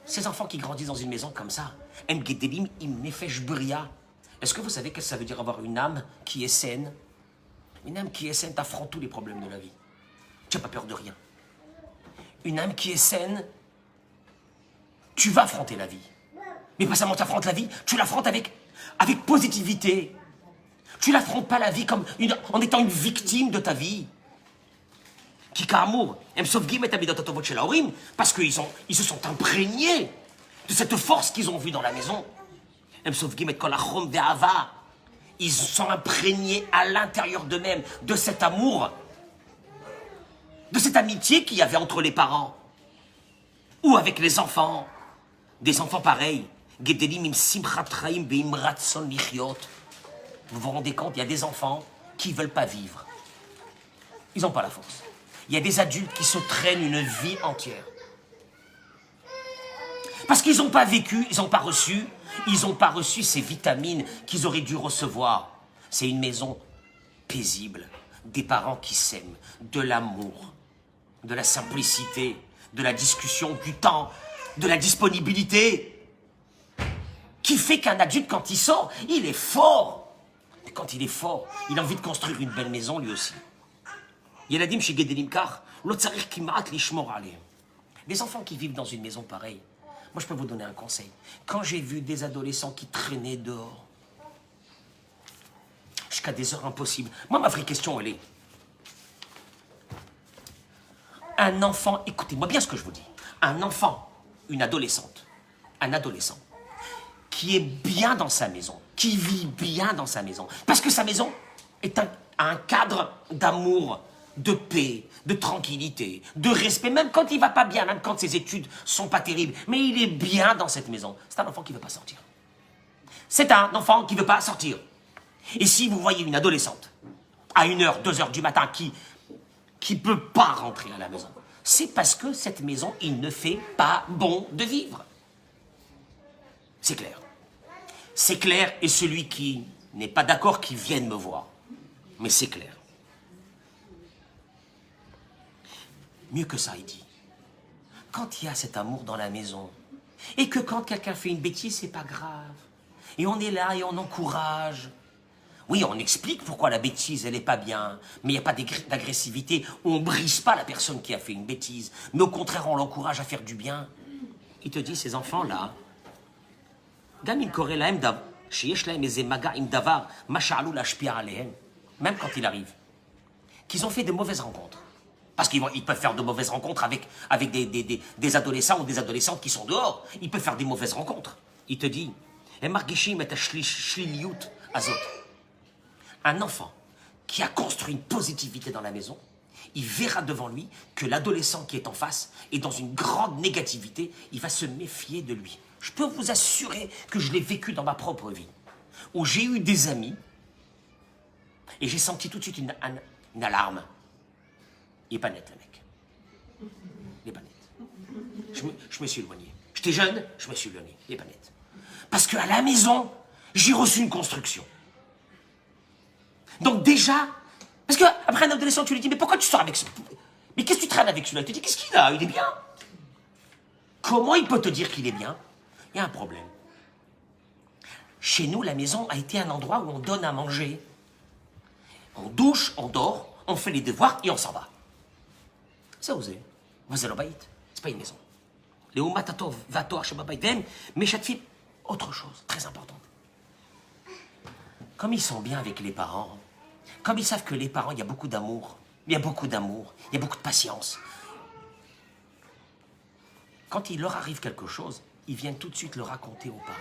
ces enfants qui grandissent dans une maison comme ça, est-ce que vous savez ce que ça veut dire avoir une âme qui est saine? Une âme qui est saine t'affronte tous les problèmes de la vie. Tu n'as pas peur de rien. Une âme qui est saine, tu vas affronter la vie. Mais pas seulement tu affrontes la vie, tu l'affrontes avec positivité. Tu n'affrontes pas la vie en étant une victime de ta vie. Qui, kamour, parce qu'ils se sont imprégnés de cette force qu'ils ont vue dans la maison. Ils sont imprégnés à l'intérieur d'eux-mêmes de cet amour, de cette amitié qu'il y avait entre les parents ou avec les enfants. Des enfants pareils. Vous vous rendez compte, il y a des enfants qui ne veulent pas vivre. Ils n'ont pas la force. Il y a des adultes qui se traînent une vie entière. Parce qu'ils n'ont pas vécu, ils n'ont pas reçu ces vitamines qu'ils auraient dû recevoir. C'est une maison paisible, des parents qui s'aiment, de l'amour, de la simplicité, de la discussion, du temps, de la disponibilité, qui fait qu'un adulte, quand il sort, il est fort. Mais quand il est fort, il a envie de construire une belle maison lui aussi. Yeladim chez Gedelim Kar, les enfants qui vivent dans une maison pareille, moi je peux vous donner un conseil. Quand j'ai vu des adolescents qui traînaient dehors, jusqu'à des heures impossibles, moi ma vraie question elle est, un enfant, écoutez-moi bien ce que je vous dis, un enfant, une adolescente, un adolescent, qui est bien dans sa maison, qui vit bien dans sa maison, parce que sa maison est un cadre d'amour, de paix, de tranquillité, de respect, même quand il va pas bien, même quand ses études sont pas terribles, mais il est bien dans cette maison. C'est un enfant qui veut pas sortir. C'est un enfant qui veut pas sortir. Et si vous voyez une adolescente, à 1h, 2h du matin, qui peut pas rentrer à la maison, c'est parce que cette maison, il ne fait pas bon de vivre. C'est clair. C'est clair, et celui qui n'est pas d'accord, qui vienne me voir. Mais c'est clair. Mieux que ça, il dit. Quand il y a cet amour dans la maison, et que quand quelqu'un fait une bêtise, c'est pas grave. Et on est là et on encourage. Oui, on explique pourquoi la bêtise, elle est pas bien. Mais il n'y a pas d'agressivité. On brise pas la personne qui a fait une bêtise. Mais au contraire, on l'encourage à faire du bien. Il te dit, ces enfants-là, même quand il arrive, qu'ils ont fait de mauvaises rencontres. Parce qu'ils peuvent faire de mauvaises rencontres avec des adolescents ou des adolescentes qui sont dehors. Ils peuvent faire des mauvaises rencontres. Il te dit, un enfant qui a construit une positivité dans la maison, il verra devant lui que l'adolescent qui est en face est dans une grande négativité, il va se méfier de lui. Je peux vous assurer que je l'ai vécu dans ma propre vie, où j'ai eu des amis, et j'ai senti tout de suite une alarme. Il n'est pas net, le mec. Il n'est pas net. Je me suis éloigné. J'étais jeune, je me suis éloigné. Il n'est pas net. Parce qu'à la maison, j'ai reçu une construction. Donc déjà, parce qu'après un adolescent, tu lui dis, mais pourquoi tu sors avec ce... Mais qu'est-ce que tu traînes avec celui-là? Il te dit, qu'est-ce qu'il a? Il est bien. Comment il peut te dire qu'il est bien? Il y a un problème. Chez nous, la maison a été un endroit où on donne à manger. On douche, on dort, on fait les devoirs et on s'en va. Ça osé. C'est pas une maison. Les Oumatato, Vator, Shebabaïtem, mais chaque fille, autre chose, très importante. Comme ils sont bien avec les parents, comme ils savent que les parents, il y a beaucoup d'amour, il y a beaucoup d'amour, il y a beaucoup de patience. Quand il leur arrive quelque chose, ils viennent tout de suite le raconter aux parents.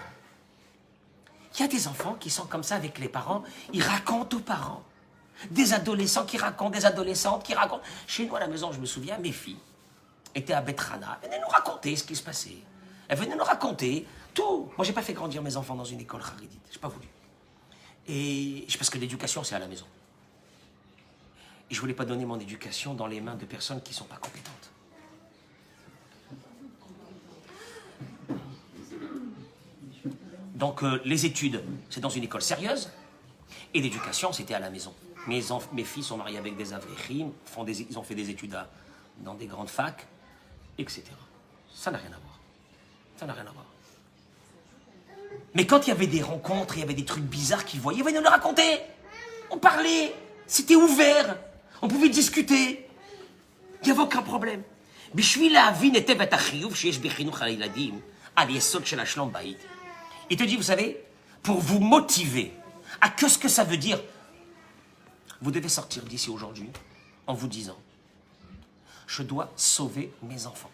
Il y a des enfants qui sont comme ça avec les parents, ils racontent aux parents. Des adolescents qui racontent, des adolescentes qui racontent. Chez nous à la maison, je me souviens, mes filles étaient à Betrana, elles venaient nous raconter ce qui se passait. Elles venaient nous raconter tout. Moi, j'ai pas fait grandir mes enfants dans une école haridite, j'ai pas voulu. Et parce que l'éducation, c'est à la maison. Et je voulais pas donner mon éducation dans les mains de personnes qui sont pas compétentes. Donc, les études, c'est dans une école sérieuse, et l'éducation, c'était à la maison. Mes filles sont mariées avec des avrichim, ils ont fait des études dans des grandes facs, etc. Ça n'a rien à voir. Ça n'a rien à voir. Mais quand il y avait des rencontres, il y avait des trucs bizarres qu'ils voyaient, ils venaient nous le raconter. On parlait, c'était ouvert, on pouvait discuter. Il n'y avait aucun problème. Il te dit, vous savez, pour vous motiver à ce que ça veut dire, vous devez sortir d'ici aujourd'hui en vous disant, je dois sauver mes enfants.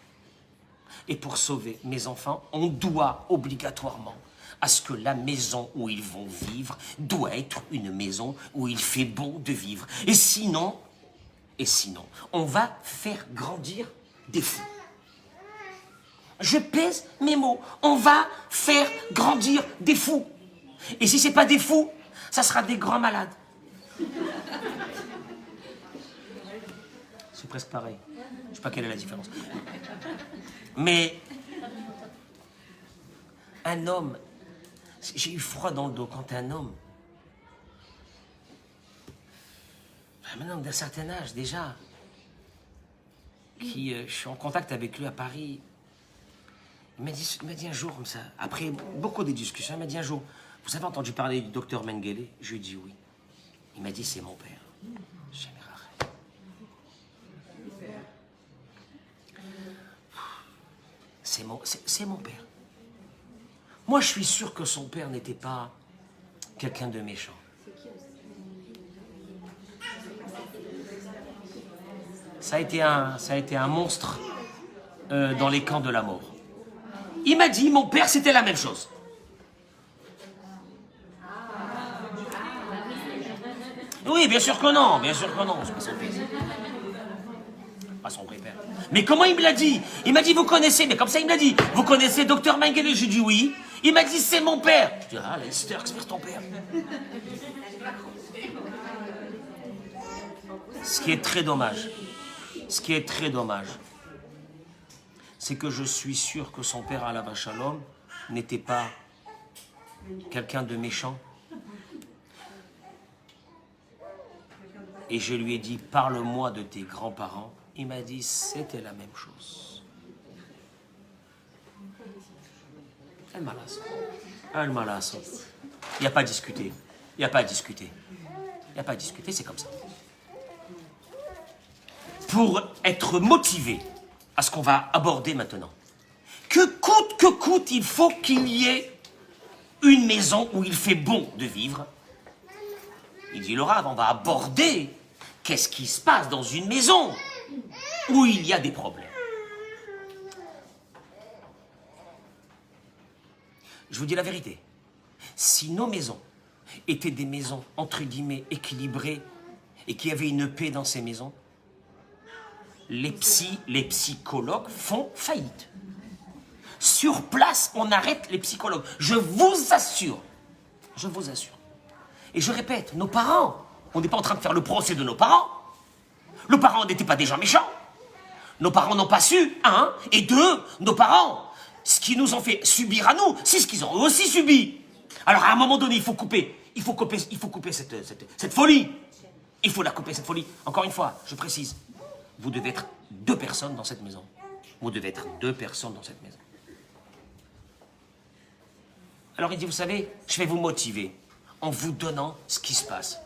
Et pour sauver mes enfants, on doit obligatoirement à ce que la maison où ils vont vivre doit être une maison où il fait bon de vivre. Et sinon, on va faire grandir des fous. Je pèse mes mots. On va faire grandir des fous. Et si ce n'est pas des fous, ça sera des grands malades. C'est presque pareil. Je ne sais pas quelle est la différence. Mais un homme, j'ai eu froid dans le dos quand un homme, un homme d'un certain âge déjà, je suis en contact avec lui à Paris, il m'a dit un jour comme ça, après beaucoup de discussions, il m'a dit un jour, vous avez entendu parler du docteur Mengele? Je lui ai dit oui. Il m'a dit c'est mon père. J'ai dit, c'est mon père. Moi, je suis sûr que son père n'était pas quelqu'un de méchant. Ça a été un monstre dans les camps de la mort. Il m'a dit, mon père, c'était la même chose. Oui, bien sûr que non, c'est pas son père. Pas son vrai père. Mais comment il me l'a dit? Il m'a dit, vous connaissez, mais comme ça il me l'a dit, vous connaissez Dr Mengele? J'ai dit oui. Il m'a dit, c'est mon père. Je dis, ah, Lester, c'est ton père. Ce qui est très dommage, c'est que je suis sûr que son père, Alav Shalom, n'était pas quelqu'un de méchant. Et je lui ai dit, parle-moi de tes grands-parents. Il m'a dit, c'était la même chose. Elle m'a lassé. Il n'y a pas à discuter. C'est comme ça. Pour être motivé à ce qu'on va aborder maintenant, que coûte, il faut qu'il y ait une maison où il fait bon de vivre. Il dit, Laura, on va aborder qu'est-ce qui se passe dans une maison où il y a des problèmes. Je vous dis la vérité. Si nos maisons étaient des maisons, entre guillemets, équilibrées, et qu'il y avait une paix dans ces maisons, les psychologues font faillite. Sur place, on arrête les psychologues. Je vous assure. Je vous assure. Et je répète, nos parents, on n'est pas en train de faire le procès de nos parents. Nos parents n'étaient pas des gens méchants. Nos parents n'ont pas su, un. Et deux, nos parents, ce qu'ils nous ont fait subir à nous, c'est ce qu'ils ont aussi subi. Alors à un moment donné, il faut couper cette folie. Il faut la couper, cette folie. Encore une fois, je précise, vous devez être 2 personnes dans cette maison. Vous devez être 2 personnes dans cette maison. Alors il dit, vous savez, je vais vous motiver en vous donnant ce qui se passe.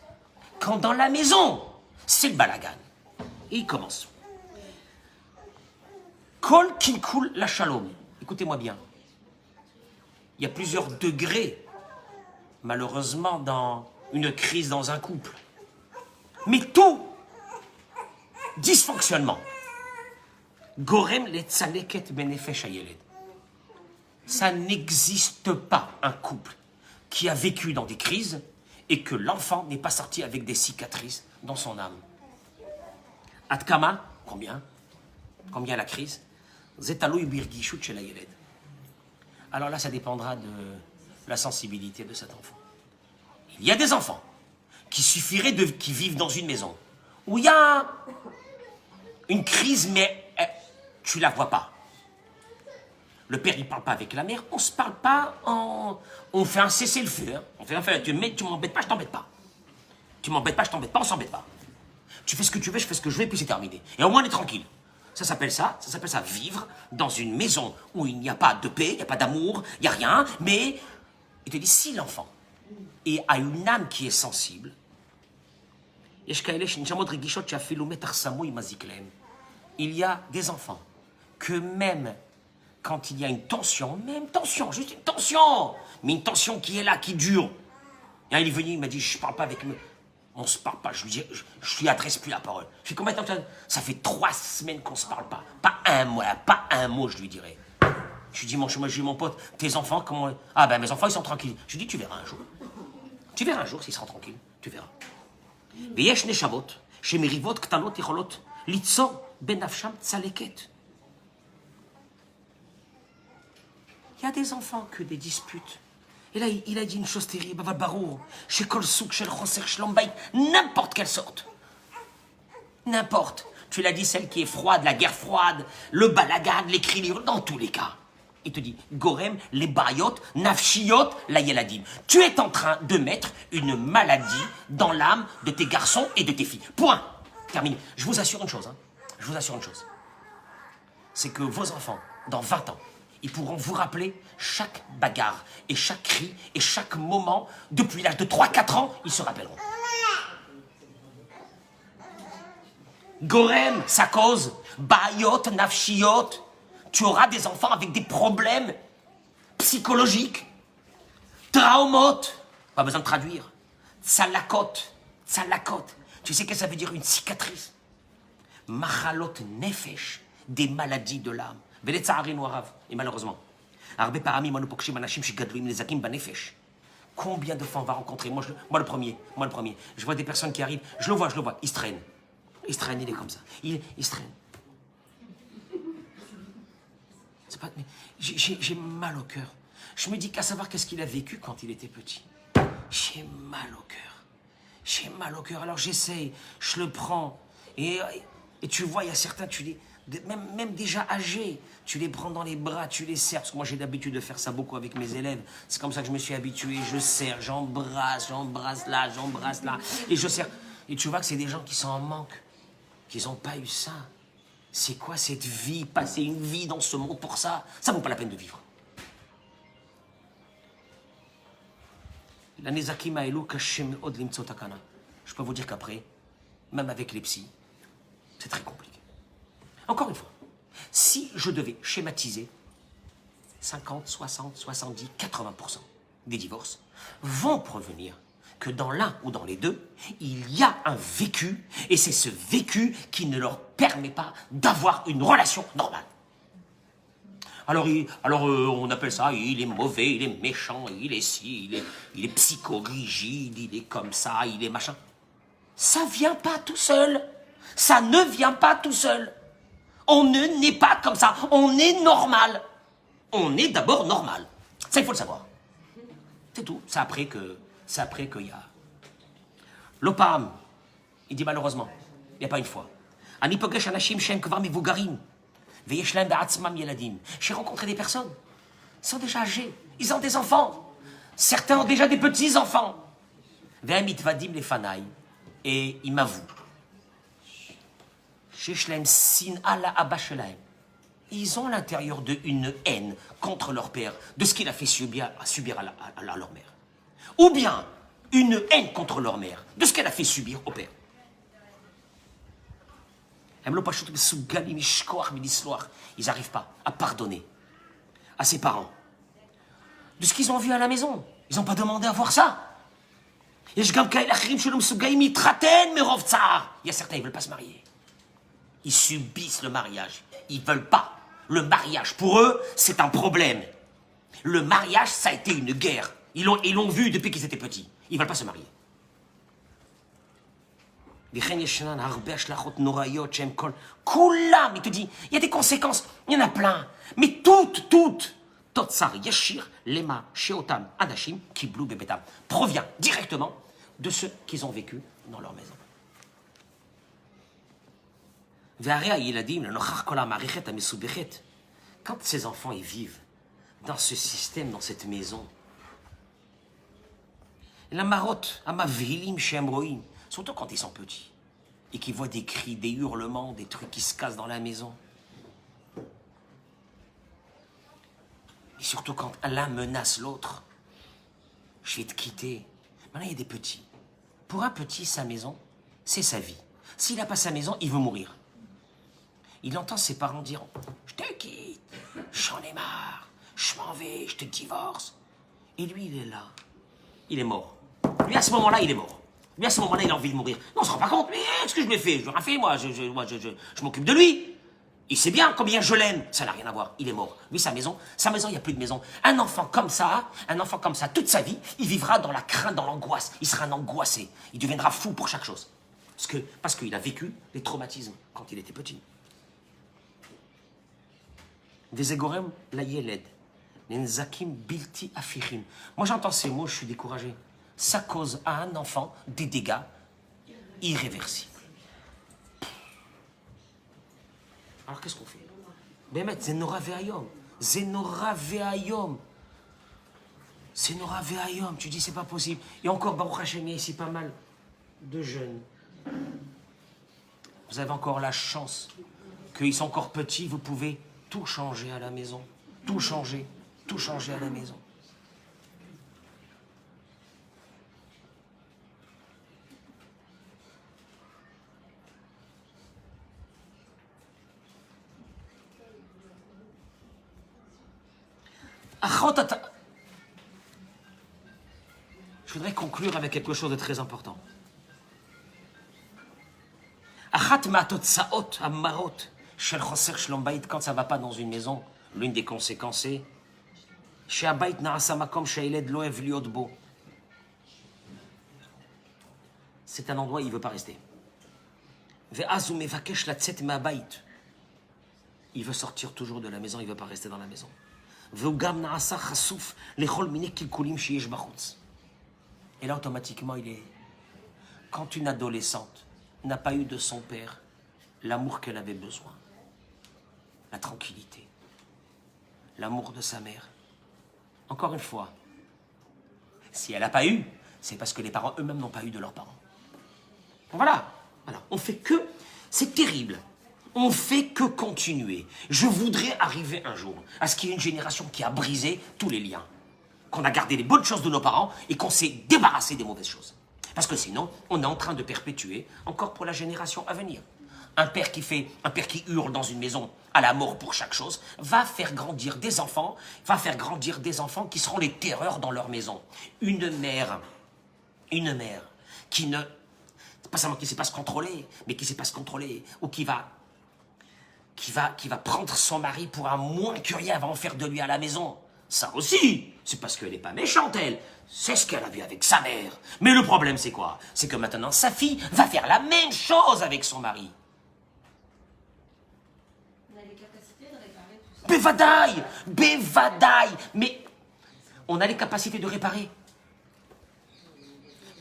Quand dans la maison, c'est le balagan. Et il commence. Kol kinkul la shalom. Écoutez-moi bien. Il y a plusieurs degrés, malheureusement, dans une crise dans un couple. Mais tout dysfonctionnement. Gorem le tzaleket benefesh hayeled. Ça n'existe pas un couple qui a vécu dans des crises et que l'enfant n'est pas sorti avec des cicatrices dans son âme. Atkama, combien la crise? Zetalou birgishut shel hayeled. Alors là, ça dépendra de la sensibilité de cet enfant. Il y a des enfants qui vivent dans une maison où il y a une crise, mais tu la vois pas. Le père, il parle pas avec la mère, on se parle pas, on fait un cessez-le-feu. Hein. On fait un fait, tu m'embêtes pas, je t'embête pas. Tu m'embêtes pas, je t'embête pas, on s'embête pas. Tu fais ce que tu veux, je fais ce que je veux, et puis c'est terminé. Et au moins on est tranquille. Ça s'appelle ça vivre dans une maison où il n'y a pas de paix, il n'y a pas d'amour, il n'y a rien, mais il te dit, si l'enfant a une âme qui est sensible, il y a des enfants que même quand il y a une tension, juste une tension, mais une tension qui est là, qui dure. Et il est venu, il m'a dit, je ne parle pas avec eux. On se parle pas, je lui adresse plus la parole. Je fais combien de temps? Ça fait 3 semaines qu'on se parle pas. Pas un mot, je lui dirais. Je lui dis, mon pote, tes enfants, comment... Ah ben mes enfants, ils sont tranquilles. Je lui dis, tu verras un jour. Tu verras un jour s'ils seront tranquilles. Tu verras. ויש נשמות שמריבות קטנות יכולות ליצור בנפשם צלקת. Il y a des enfants que des disputes. Et là, il a dit une chose terrible, Bavarou, chez Kolsouk, chez le Choser, chez l'Ombaï, n'importe quelle sorte. N'importe. Tu l'as dit, celle qui est froide, la guerre froide, le balagad, les cris, dans tous les cas. Il te dit, Gorem, les bayot, nafshiot, la yeladim. Tu es en train de mettre une maladie dans l'âme de tes garçons et de tes filles. Point. Terminé. Je vous assure une chose. Hein. Je vous assure une chose. C'est que vos enfants, dans 20 ans, ils pourront vous rappeler chaque bagarre et chaque cri et chaque moment. Depuis l'âge de 3-4 ans, ils se rappelleront. Gorem, sa cause, bayot, nafshiot. Tu auras des enfants avec des problèmes psychologiques, traumotes, pas besoin de traduire, tsalakot. Tu sais que ça veut dire une cicatrice. Machalot nefesh, des maladies de l'âme. Et malheureusement, combien de fois on va rencontrer, moi le premier, je vois des personnes qui arrivent, je le vois, ils se traînent, il est comme ça, il se traîne. J'ai mal au cœur. Je me dis qu'à savoir qu'est-ce qu'il a vécu quand il était petit. J'ai mal au cœur. Alors j'essaye, je le prends. Et tu vois, il y a certains, même déjà âgés, tu les prends dans les bras, tu les serres. Parce que moi j'ai l'habitude de faire ça beaucoup avec mes élèves. C'est comme ça que je me suis habitué. Je serre, j'embrasse là. Et je serre. Et tu vois que c'est des gens qui sont en manque, qui n'ont pas eu ça. C'est quoi cette vie? Passer une vie dans ce monde pour ça? Ça vaut pas la peine de vivre. Je peux vous dire qu'après, même avec les psys, c'est très compliqué. Encore une fois, si je devais schématiser 50, 60, 70, 80% des divorces vont provenir que dans l'un ou dans les deux, il y a un vécu, et c'est ce vécu qui ne leur permet pas d'avoir une relation normale. Alors on appelle ça, il est mauvais, il est méchant, il est ci, il est psychorigide, il est comme ça, il est machin. Ça vient pas tout seul. Ça ne vient pas tout seul. On ne naît pas comme ça. On est normal. On est d'abord normal. Ça, il faut le savoir. C'est tout. C'est après qu'il y a... L'opam, il dit malheureusement, il n'y a pas une fois. Ani pogesh anashim shem kvar mevugarim. Veyesh lahem ba'atzmam yeladim. J'ai rencontré des personnes. Ils sont déjà âgés. Ils ont des enfants. Certains ont déjà des petits-enfants. Ve'hem itvadim lefanai. Et ils m'avouent. Sheyesh lahem sin'a la'aba shelahem. Ils ont à l'intérieur d'eux une haine contre leur père, de ce qu'il a fait subir à leur mère. Ou bien une haine contre leur mère, de ce qu'elle a fait subir au père. Ils n'arrivent pas à pardonner à ses parents de ce qu'ils ont vu à la maison. Ils n'ont pas demandé à voir ça. Il y a certains, ils ne veulent pas se marier. Ils subissent le mariage. Ils ne veulent pas. Le mariage, pour eux, c'est un problème. Le mariage, ça a été une guerre. Ils l'ont vu depuis qu'ils étaient petits. Ils ne veulent pas se marier. Il te dit, il y a des conséquences. Il y en a plein. Mais toutes, Totsar Yashir, Lema, Sheotam, Adashim, Kiblu, Bebetam, provient directement de ce qu'ils ont vécu dans leur maison. Quand ces enfants y vivent dans ce système, dans cette maison, la marotte, amavilim shemroim, surtout quand ils sont petits et qu'ils voient des cris, des hurlements, des trucs qui se cassent dans la maison. Et surtout quand l'un menace l'autre, je vais te quitter. Maintenant, il y a des petits. Pour un petit, sa maison, c'est sa vie. S'il n'a pas sa maison, il veut mourir. Il entend ses parents dire « Je te quitte, j'en ai marre, je m'en vais, je te divorce. » Et lui, il est là. Il est mort. Lui, à ce moment-là, il est mort. Lui, à ce moment-là, il a envie de mourir. Non, on ne se rend pas compte. Mais qu'est-ce que je lui ai fait? Je lui ai rien fait, moi. Je m'occupe de lui. Il sait bien combien je l'aime. Ça n'a rien à voir. Il est mort. Lui, sa maison, il n'y a plus de maison. Un enfant comme ça, toute sa vie, il vivra dans la crainte, dans l'angoisse. Il sera un angoissé. Il deviendra fou pour chaque chose. Parce qu'il a vécu les traumatismes quand il était petit. Vezegorem la yeled, nenzakim bilti afichim. Moi j'entends ces mots, je suis découragé. Ça cause à un enfant des dégâts irréversibles. Alors qu'est-ce qu'on fait? Bémet, zenora ve'ayom. Zenora ve'ayom. Zenora ve'ayom. Tu dis c'est pas possible. Et encore, Baruch Hashem, il y a ici pas mal de jeunes. Vous avez encore la chance qu'ils sont encore petits, vous pouvez tout changer à la maison. Tout changer à la maison. Je voudrais conclure avec quelque chose de très important. Quand ça ne va pas dans une maison, l'une des conséquences c'est c'est un endroit où il ne veut pas rester. Il veut sortir toujours de la maison, il ne veut pas rester dans la maison. Et là, automatiquement, il est... Quand une adolescente n'a pas eu de son père l'amour qu'elle avait besoin, la tranquillité, l'amour de sa mère, encore une fois, si elle n'a pas eu, c'est parce que les parents eux-mêmes n'ont pas eu de leurs parents. Voilà. On fait que... C'est terrible. On fait que continuer. Je voudrais arriver un jour à ce qu'il y ait une génération qui a brisé tous les liens. Qu'on a gardé les bonnes choses de nos parents et qu'on s'est débarrassé des mauvaises choses. Parce que sinon, on est en train de perpétuer, encore pour la génération à venir. Un père qui hurle dans une maison à la mort pour chaque chose, va faire grandir des enfants qui seront les terreurs dans leur maison. Une mère qui ne... Pas seulement qui ne sait pas se contrôler, mais qui ne sait pas se contrôler, ou qui va prendre son mari pour un moins que rien, va en faire de lui à la maison. Ça aussi, c'est parce qu'elle n'est pas méchante, elle. C'est ce qu'elle a vu avec sa mère. Mais le problème, c'est quoi? C'est que maintenant, sa fille va faire la même chose avec son mari. Bévadaï, bévadaï. Mais on a les capacités de réparer.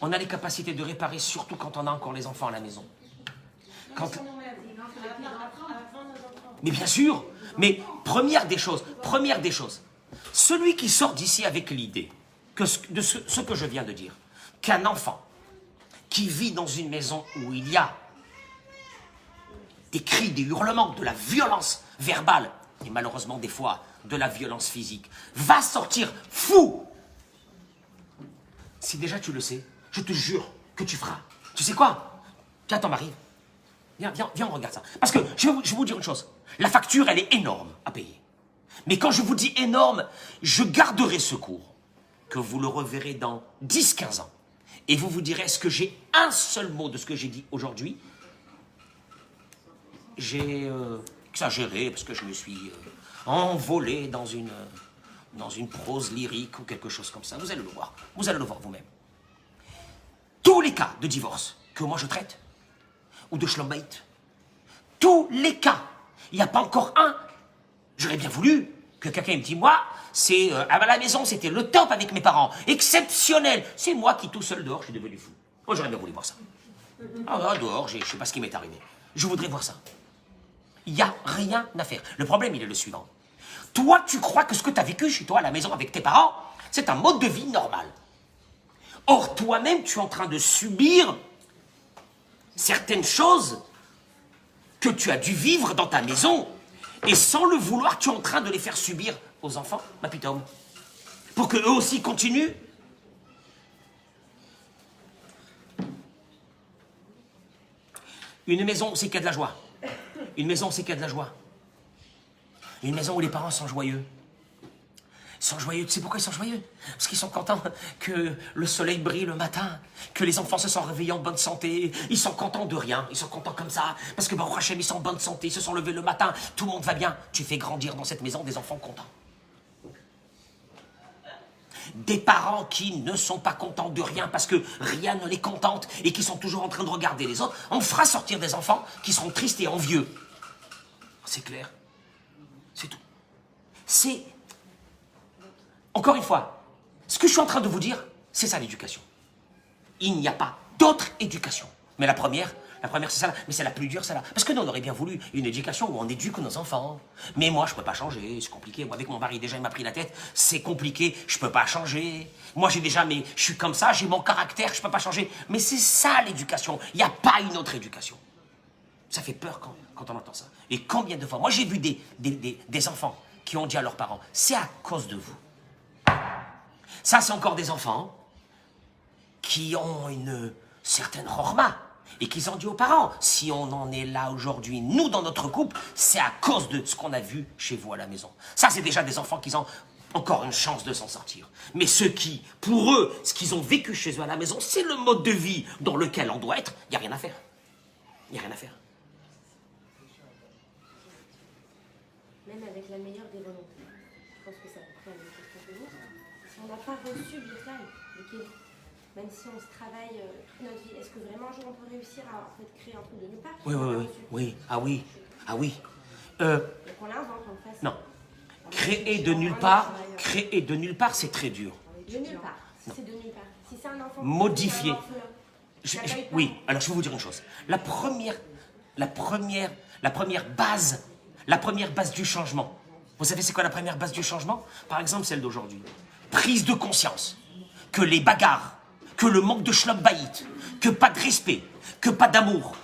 On a les capacités de réparer, surtout quand on a encore les enfants à la maison. Quand... Mais bien sûr, mais première des choses, celui qui sort d'ici avec l'idée de ce que je viens de dire, qu'un enfant qui vit dans une maison où il y a des cris, des hurlements, de la violence verbale, et malheureusement des fois de la violence physique, va sortir fou. Si déjà tu le sais, je te jure que tu feras. Tu sais quoi? Tiens ton mari. Viens, on regarde ça. Parce que je vais vous dire une chose. La facture, elle est énorme à payer. Mais quand je vous dis énorme, je garderai ce cours, que vous le reverrez dans 10-15 ans. Et vous vous direz, est-ce que j'ai un seul mot de ce que j'ai dit aujourd'hui? J'ai exagéré, parce que je me suis envolé dans une prose lyrique ou quelque chose comme ça. Vous allez le voir. Vous allez le voir vous-même. Tous les cas de divorce que moi je traite, ou de schlombait, tous les cas, il n'y a pas encore un. J'aurais bien voulu que quelqu'un me dise, moi, c'est à la maison, c'était le top avec mes parents, exceptionnel. C'est moi qui tout seul dehors, je suis devenu fou. Moi, j'aurais bien voulu voir ça. Ah, dehors, je ne sais pas ce qui m'est arrivé. Je voudrais voir ça. Il n'y a rien à faire. Le problème, il est le suivant. Toi, tu crois que ce que tu as vécu chez toi à la maison avec tes parents, c'est un mode de vie normal. Or, toi-même, tu es en train de subir certaines choses que tu as dû vivre dans ta maison. Et sans le vouloir, tu es en train de les faire subir aux enfants, ma pitome. Pour qu'eux aussi continuent. Une maison, c'est qu'il y a de la joie. Une maison, c'est qu'il y a de la joie. Une maison où les parents sont joyeux. Ils sont joyeux. Tu sais pourquoi ils sont joyeux? Parce qu'ils sont contents que le soleil brille le matin, que les enfants se sont réveillés en bonne santé. Ils sont contents de rien. Ils sont contents comme ça. Parce que Baruch Hashem, ils sont en bonne santé. Ils se sont levés le matin. Tout le monde va bien. Tu fais grandir dans cette maison des enfants contents. Des parents qui ne sont pas contents de rien parce que rien ne les contente et qui sont toujours en train de regarder les autres. On fera sortir des enfants qui seront tristes et envieux. C'est clair. C'est tout. C'est... Encore une fois, ce que je suis en train de vous dire, c'est ça l'éducation. Il n'y a pas d'autre éducation. Mais la première c'est ça, mais c'est la plus dure, celle-là. Parce que nous, on aurait bien voulu une éducation où on éduque nos enfants. Mais moi, je ne peux pas changer, c'est compliqué. Moi, avec mon mari, déjà, il m'a pris la tête, c'est compliqué, je ne peux pas changer. Moi, je suis comme ça, j'ai mon caractère, je ne peux pas changer. Mais c'est ça l'éducation, il n'y a pas une autre éducation. Ça fait peur quand on entend ça. Et combien de fois, moi, j'ai vu des enfants qui ont dit à leurs parents, c'est à cause de vous. Ça, c'est encore des enfants qui ont une certaine horma et qui ont dit aux parents, si on en est là aujourd'hui, nous, dans notre couple, c'est à cause de ce qu'on a vu chez vous à la maison. Ça, c'est déjà des enfants qui ont encore une chance de s'en sortir. Mais ceux qui, pour eux, ce qu'ils ont vécu chez eux à la maison, c'est le mode de vie dans lequel on doit être, il n'y a rien à faire. Il n'y a rien à faire. Même avec la meilleure des volontés. Je pense que c'est à peu près la même question que nous. Si on n'a pas reçu Birkal, même si on se travaille toute notre vie, est-ce que vraiment un jour on peut réussir à en fait, créer un truc de nulle part? Oui. Ah oui. Donc on l'invente, on le fait. Non. Créer de nulle part, c'est très dur. De nulle part. Si c'est de nulle part. Si c'est un enfant... Modifier. Oui, alors je vais vous dire une chose. La première base du changement. Vous savez c'est quoi la première base du changement? Par exemple, celle d'aujourd'hui. Prise de conscience que les bagarres, que le manque de shlom baït, que pas de respect, que pas d'amour,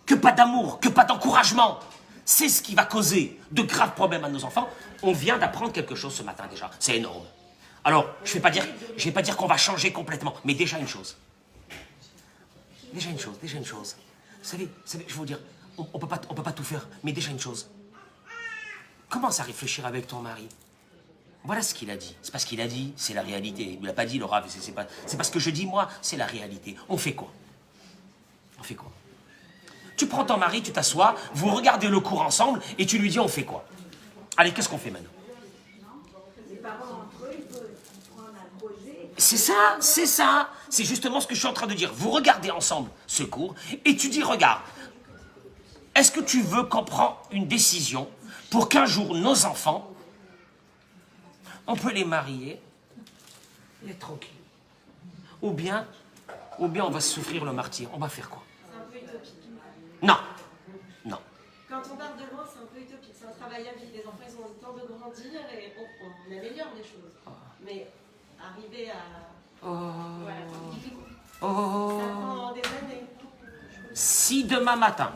que pas d'encouragement, c'est ce qui va causer de graves problèmes à nos enfants. On vient d'apprendre quelque chose ce matin déjà. C'est énorme. Alors, je vais pas dire qu'on va changer complètement, mais déjà une chose. Déjà une chose. Vous savez, je vais vous dire, on peut pas tout faire, mais déjà une chose. Commence à réfléchir avec ton mari. Voilà ce qu'il a dit. C'est pas ce qu'il a dit, c'est la réalité. Il ne l'a pas dit, le Rav, c'est pas ce que je dis, moi, c'est la réalité. On fait quoi? Tu prends ton mari, tu t'assois, vous regardez le cours ensemble, et tu lui dis, on fait quoi? Allez, qu'est-ce qu'on fait maintenant? Les parents entre eux, ils peuvent prendre un projet. C'est ça. C'est justement ce que je suis en train de dire. Vous regardez ensemble ce cours, et tu dis, regarde, est-ce que tu veux qu'on prenne une décision pour qu'un jour, nos enfants, on peut les marier et être tranquille. Ou bien on va souffrir le martyre. On va faire quoi? C'est un peu utopique. Non. Non. Quand on part de loin, c'est un peu utopique. C'est un travail à vie. Les enfants, ils ont le temps de grandir et on améliore les choses. Mais arriver à... Voilà. Ça prend des années. Si demain matin,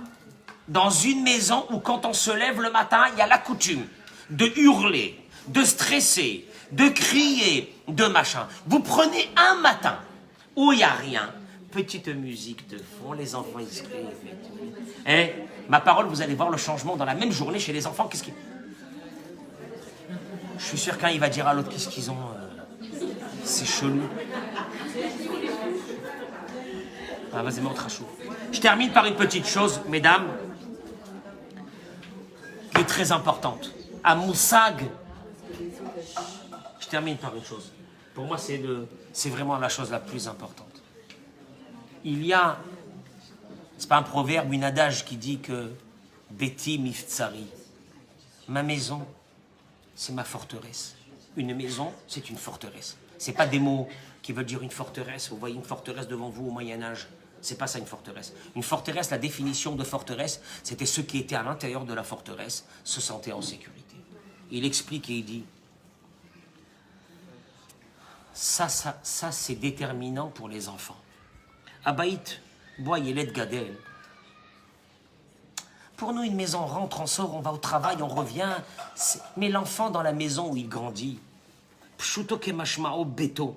dans une maison où quand on se lève le matin, il y a la coutume de hurler, de stresser, de crier, de machin. Vous prenez un matin où il n'y a rien, petite musique de fond, les enfants ils crient. Eh, ma parole, vous allez voir le changement dans la même journée chez les enfants. Qu'est-ce qui... Je suis sûr qu'un il va dire à l'autre qu'est-ce qu'ils ont. C'est chelou. Ah, vas-y, montre à chaud. Je termine par une petite chose, mesdames, qui est très importante. À Moussag, je termine par une chose. Pour moi, c'est vraiment la chose la plus importante. Il y a, c'est pas un proverbe, une adage qui dit que Beti Miftsari, ma maison, c'est ma forteresse. Une maison, c'est une forteresse. C'est pas des mots qui veulent dire une forteresse. Vous voyez une forteresse devant vous au Moyen-Âge. C'est pas ça une forteresse. Une forteresse, la définition de forteresse, c'était ceux qui étaient à l'intérieur de la forteresse se sentaient en sécurité. Il explique et il dit, ça c'est déterminant pour les enfants. Abaït, boy, il est de Gadel. Pour nous, une maison, on rentre, on sort, on va au travail, on revient. Mais l'enfant dans la maison où il grandit, Pshuto kemashmao beto,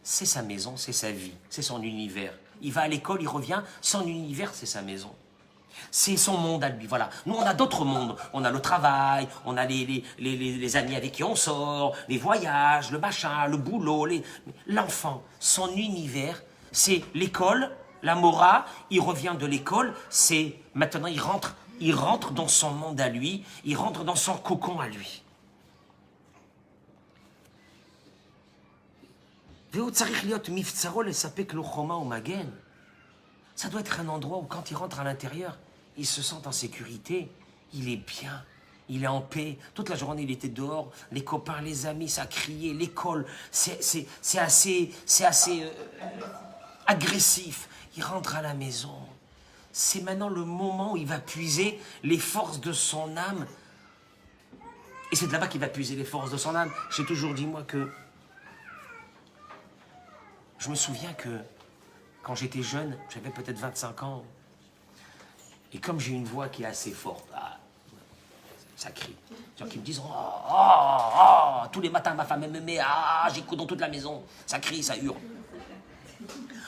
c'est sa maison, c'est sa vie, c'est son univers. Il va à l'école, il revient, son univers, c'est sa maison. C'est son monde à lui, voilà. Nous, on a d'autres mondes. On a le travail, on a les amis avec qui on sort, les voyages, le machin, le boulot. L'enfant, son univers, c'est l'école, la mora, il revient de l'école, c'est maintenant il rentre dans son monde à lui, il rentre dans son cocon à lui. Ça doit être un endroit où quand il rentre à l'intérieur, il se sent en sécurité, il est bien, il est en paix. Toute la journée, il était dehors, les copains, les amis, ça criait, l'école, c'est assez agressif. Il rentre à la maison. C'est maintenant le moment où il va puiser les forces de son âme. Et c'est de là-bas qu'il va puiser les forces de son âme. J'ai toujours dit, moi, que... Je me souviens que quand j'étais jeune, j'avais peut-être 25 ans, et comme j'ai une voix qui est assez forte, ça crie. Les gens qui me disent tous les matins ma femme me met, j'écoute dans toute la maison, ça crie, ça hurle.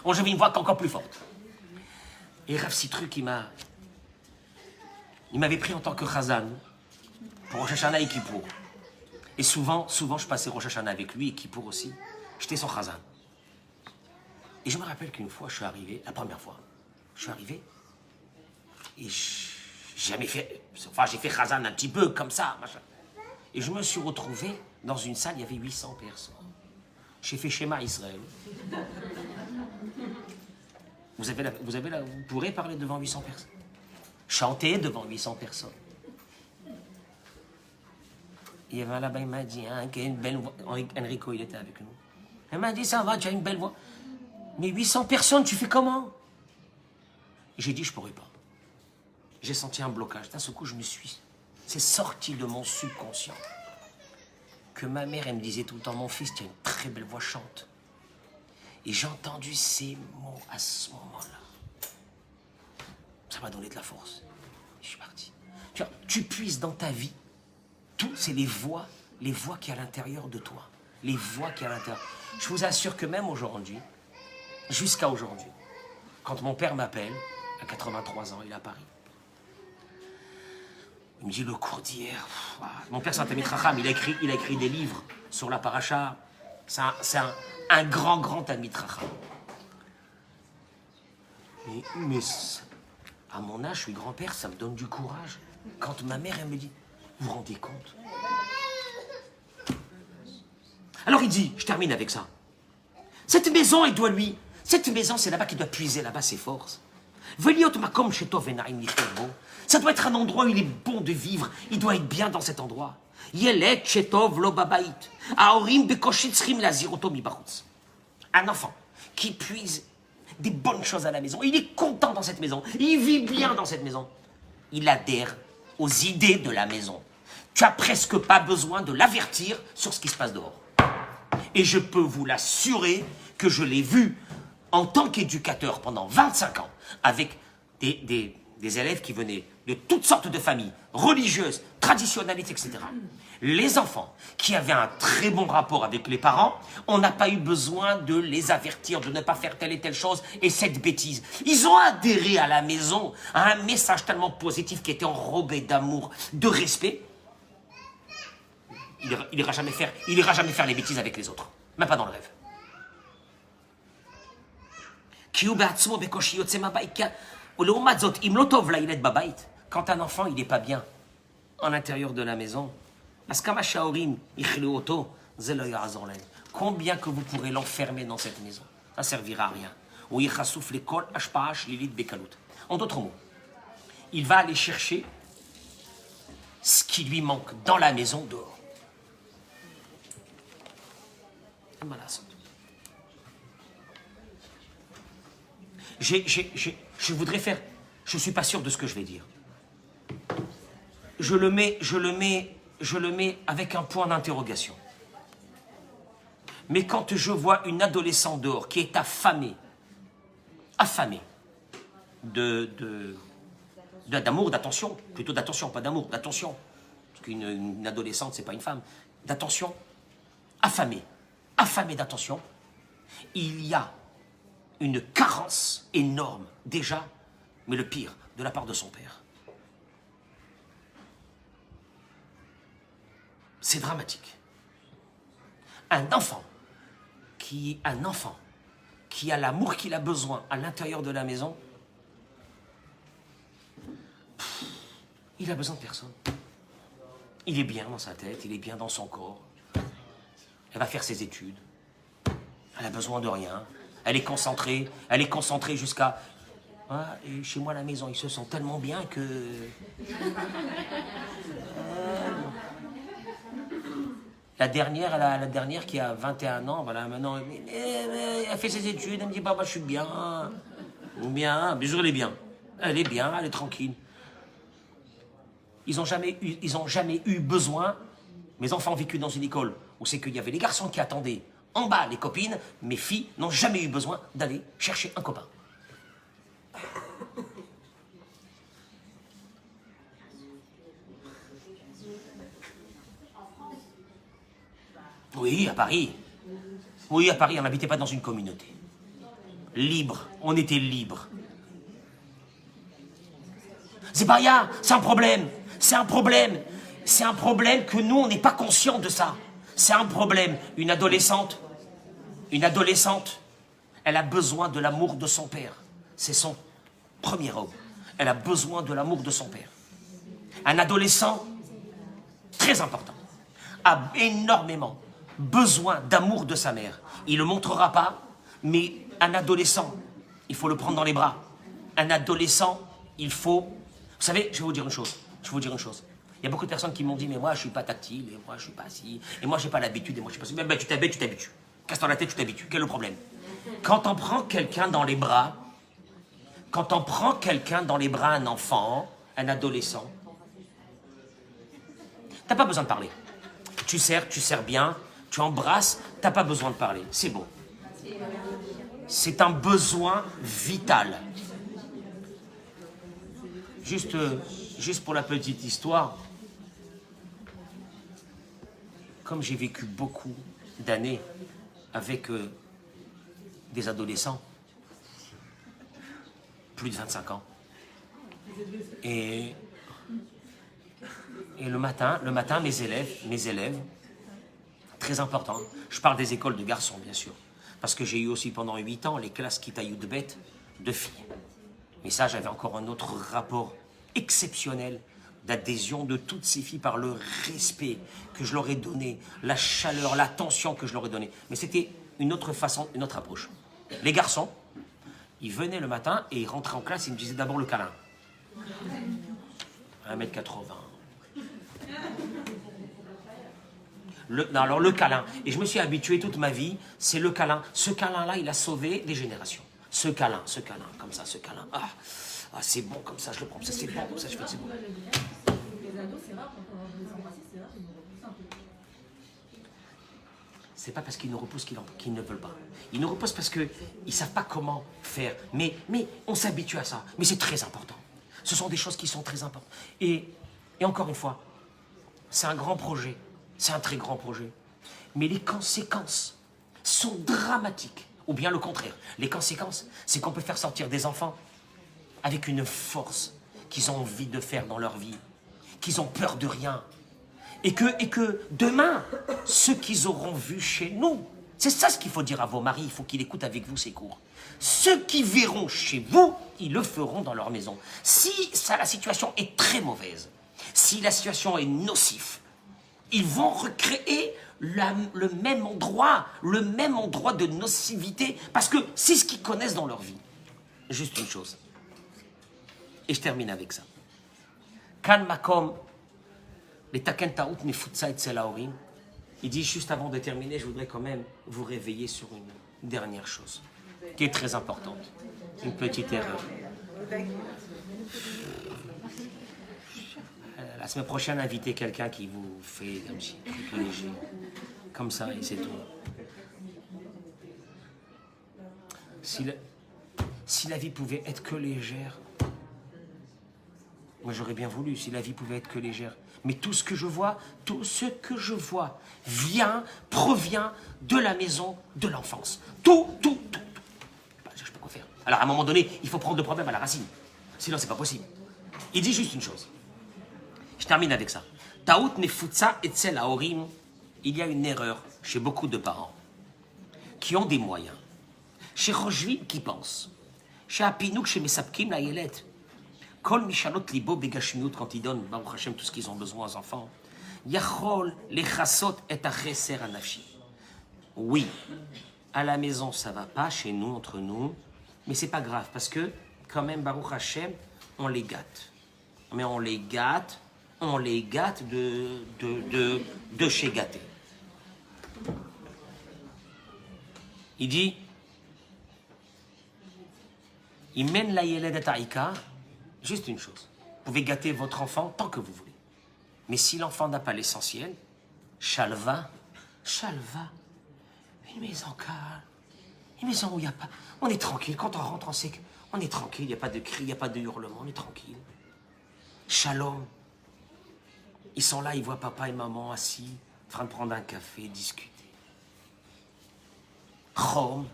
Bon, j'avais une voix encore plus forte. Et Rav Citruc, il m'avait pris en tant que Chazan pour Rosh Hashanah et Kippour. Et souvent, je passais Rosh Hashanah avec lui et Kippour aussi. J'étais son Chazan. Et je me rappelle qu'une fois, je suis arrivé, la première fois, je suis arrivé, et j'ai jamais fait, enfin j'ai fait Chazan un petit peu comme ça, machin. Et je me suis retrouvé dans une salle, il y avait 800 personnes. J'ai fait Shema Israël. Vous pourrez parler devant 800 personnes. Chanter devant 800 personnes. Il y avait un là-bas, il m'a dit, qui a une belle voix. Enrico, il était avec nous. Il m'a dit, ça va, tu as une belle voix. Mais 800 personnes, tu fais comment? J'ai dit, je pourrais pas. J'ai senti un blocage. D'un seul coup, c'est sorti de mon subconscient. Que ma mère, elle me disait tout le temps, mon fils, tu as une très belle voix, chante. Et j'ai entendu ces mots à ce moment-là. Ça m'a donné de la force. Je suis parti. Tu puises dans ta vie, tout, c'est les voix qui y a à l'intérieur de toi. Les voix qui y a à l'intérieur. Je vous assure que même aujourd'hui, jusqu'à aujourd'hui, quand mon père m'appelle, à 83 ans, il est à Paris, il me dit le cours d'hier. Mon père, c'est un Talmid Chacham, il a écrit des livres sur la paracha. C'est un grand Talmid Chacham. Mais à mon âge, je suis grand-père, ça me donne du courage. Quand ma mère, elle me dit, vous vous rendez compte? Alors il dit, je termine avec ça. Cette maison, elle doit lui. Cette maison, c'est là-bas qu'il doit puiser là-bas ses forces. Ça doit être un endroit où il est bon de vivre. Il doit être bien dans cet endroit. Un enfant qui puise des bonnes choses à la maison. Il est content dans cette maison. Il vit bien dans cette maison. Il adhère aux idées de la maison. Tu n'as presque pas besoin de l'avertir sur ce qui se passe dehors. Et je peux vous l'assurer que je l'ai vu en tant qu'éducateur pendant 25 ans avec des élèves qui venaient de toutes sortes de familles, religieuses, traditionnalistes, etc. Les enfants qui avaient un très bon rapport avec les parents, on n'a pas eu besoin de les avertir de ne pas faire telle et telle chose et cette bêtise. Ils ont adhéré à la maison à un message tellement positif qui était enrobé d'amour, de respect. Il ira jamais faire les bêtises avec les autres, même pas dans le rêve. Quand un enfant il n'est pas bien en l'intérieur de la maison, combien que vous pourrez l'enfermer dans cette maison, ça ne servira à rien. En d'autres mots, il va aller chercher ce qui lui manque dans la maison dehors. Je voudrais faire, je ne suis pas sûr de ce que je vais dire. Je le mets avec un point d'interrogation. Mais quand je vois une adolescente dehors qui est affamée d'amour, d'attention, plutôt d'attention, pas d'amour, d'attention, parce qu'une adolescente, c'est pas une femme, d'attention, affamée d'attention, il y a une carence énorme, déjà, mais le pire, de la part de son père. C'est dramatique. Un enfant qui a l'amour qu'il a besoin à l'intérieur de la maison, il a besoin de personne. Il est bien dans sa tête, il est bien dans son corps. Elle va faire ses études. Elle a besoin de rien. Elle est concentrée jusqu'à... Ah, et chez moi à la maison, ils se sentent tellement bien que... La dernière qui a 21 ans, voilà, maintenant, elle fait ses études, elle me dit, papa, je suis bien. Bien sûr, elle est bien. Elle est tranquille. Ils n'ont jamais eu besoin, mes enfants ont vécu dans une école où c'est qu'il y avait les garçons qui attendaient en bas les copines, mes filles n'ont jamais eu besoin d'aller chercher un copain. Oui, à Paris. On n'habitait pas dans une communauté. Libre, on était libre. C'est pas rien, c'est un problème. C'est un problème que nous, on n'est pas conscient de ça. C'est un problème. Une adolescente, elle a besoin de l'amour de son père. C'est son premier homme. Elle a besoin de l'amour de son père. Un adolescent, très important, a énormément besoin d'amour de sa mère. Il ne le montrera pas, mais un adolescent, il faut le prendre dans les bras. Un adolescent, il faut... Vous savez, je vais vous dire une chose. Il y a beaucoup de personnes qui m'ont dit, mais moi, je ne suis pas tactile, et moi, je ne suis pas ci, et moi, je n'ai pas l'habitude, et moi, je ne suis pas ci. Ben, tu t'habitues. Casse-toi la tête, tu t'habitues. Quel est le problème? Quand on prend quelqu'un dans les bras, un enfant, un adolescent, tu n'as pas besoin de parler. Tu sers bien, tu embrasses, tu n'as pas besoin de parler. C'est bon. C'est un besoin vital. Juste pour la petite histoire, comme j'ai vécu beaucoup d'années avec des adolescents, plus de 25 ans, et le matin, mes élèves, très important, je parle des écoles de garçons, bien sûr, parce que j'ai eu aussi pendant 8 ans les classes Kitaïou de bêtes de filles. Mais ça, j'avais encore un autre rapport exceptionnel d'adhésion de toutes ces filles par le respect que je leur ai donné, la chaleur, l'attention que je leur ai donnée. Mais c'était une autre façon, une autre approche. Les garçons, Il venait le matin et il rentrait en classe, il me disait d'abord le câlin. 1m80. Non, alors le câlin. Et je me suis habitué toute ma vie, c'est le câlin. Ce câlin-là, il a sauvé des générations. Ce câlin, comme ça, ce câlin. Ah, c'est bon comme ça, je le prends. Ça, c'est bon comme ça, je fais c'est bon. Les ados, c'est rare quand on veut les embrasser, c'est rare qu'ils nous repoussent un peu. C'est pas parce qu'ils nous repoussent qu'ils ne veulent pas. Ils nous repoussent parce qu'ils ne savent pas comment faire. Mais on s'habitue à ça. Mais c'est très important. Ce sont des choses qui sont très importantes. Et encore une fois, c'est un grand projet. C'est un très grand projet. Mais les conséquences sont dramatiques. Ou bien le contraire. Les conséquences, c'est qu'on peut faire sortir des enfants avec une force qu'ils ont envie de faire dans leur vie. Qu'ils ont peur de rien. Et que demain, ceux qu'ils auront vus chez nous, c'est ça ce qu'il faut dire à vos maris, il faut qu'ils écoutent avec vous ces cours. Ceux qui verront chez vous, ils le feront dans leur maison. Si la situation est très mauvaise, si la situation est nocive, ils vont recréer le même endroit de nocivité, parce que c'est ce qu'ils connaissent dans leur vie. Juste une chose. Et je termine avec ça. Kan makom, les taken taout nefutsa etzel haorim. Il dit, juste avant de terminer, je voudrais quand même vous réveiller sur une dernière chose, qui est très importante. Une petite erreur. La semaine prochaine, invitez quelqu'un qui vous fait un petit truc léger. Comme ça, et c'est tout. Si la vie pouvait être que légère, moi j'aurais bien voulu, si la vie pouvait être que légère. Mais tout ce que je vois provient de la maison de l'enfance. Tout. Je sais pas quoi faire. Alors à un moment donné, il faut prendre le problème à la racine. Sinon, c'est pas possible. Il dit juste une chose. Je termine avec ça. Taout nefutsa etzel haorim. Il y a une erreur chez beaucoup de parents qui ont des moyens. Chez Rocheville qui pense. Chez Apinouk, chez Mesapkim, la Yelet. Kol mishalot libo begashmiut, quand ils donnent, Baruch Hashem, tout ce qu'ils ont besoin aux enfants. Yachol lechasot et acheser anafshi. Oui, à la maison ça va pas, chez nous, entre nous, mais c'est pas grave, parce que quand même, Baruch Hashem, on les gâte. Mais on les gâte de chez gâté. Il dit, il mène la Yeledet Aïka. Juste une chose, vous pouvez gâter votre enfant tant que vous voulez. Mais si l'enfant n'a pas l'essentiel, Shalva, une maison calme, une maison où il n'y a pas... On est tranquille, quand on rentre, on sait qu'on est tranquille, il n'y a pas de cris, il n'y a pas de hurlement, on est tranquille. Shalom. Ils sont là, ils voient papa et maman assis, en train de prendre un café, discuter. Chom,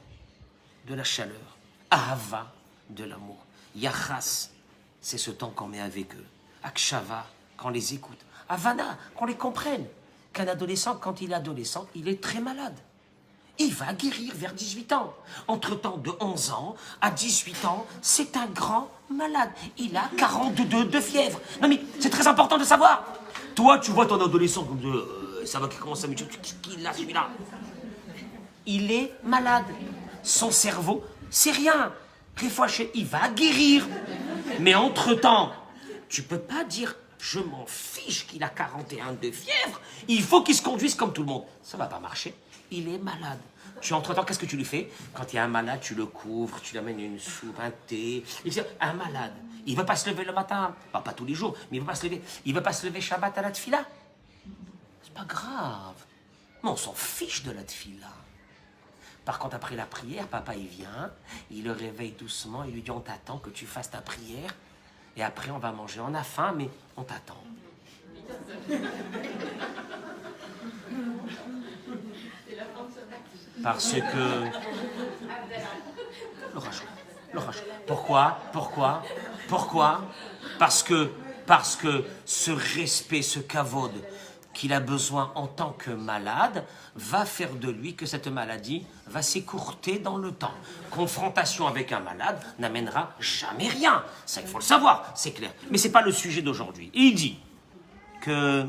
de la chaleur. Ahava, de l'amour. Yachas, c'est ce temps qu'on met avec eux. Akshava, qu'on les écoute. Havana, qu'on les comprenne. Qu'un adolescent, quand il est adolescent, il est très malade. Il va guérir vers 18 ans. Entre-temps, de 11 ans à 18 ans, c'est un grand malade. Il a 42 de fièvre. Non mais, c'est très important de savoir. Toi, tu vois ton adolescent comme ça va qui commence à me dire, qui l'a celui-là? Il est malade. Son cerveau, c'est rien. Réfléchis, il va guérir. Mais entre-temps, tu peux pas dire, je m'en fiche qu'il a 41 de fièvre. Il faut qu'il se conduise comme tout le monde. Ça va pas marcher. Il est malade. Entre-temps, qu'est-ce que tu lui fais? Quand il y a un malade, tu le couvres, tu lui amènes une soupe, un thé. Un malade, il ne veut pas se lever le matin. Pas tous les jours, mais il ne veut pas se lever. Il ne veut pas se lever Shabbat à la tfila. C'est pas grave. Mais on s'en fiche de la tfila. Par contre, après la prière, papa, il vient, il le réveille doucement, il lui dit, on t'attend que tu fasses ta prière, et après, on va manger. On a faim, mais on t'attend. Parce que... Le rachou. Pourquoi? Parce que ce respect, ce kavod qu'il a besoin en tant que malade, va faire de lui que cette maladie va s'écourter dans le temps. Confrontation avec un malade n'amènera jamais rien. Ça, il faut le savoir, c'est clair. Mais ce n'est pas le sujet d'aujourd'hui. Et il dit que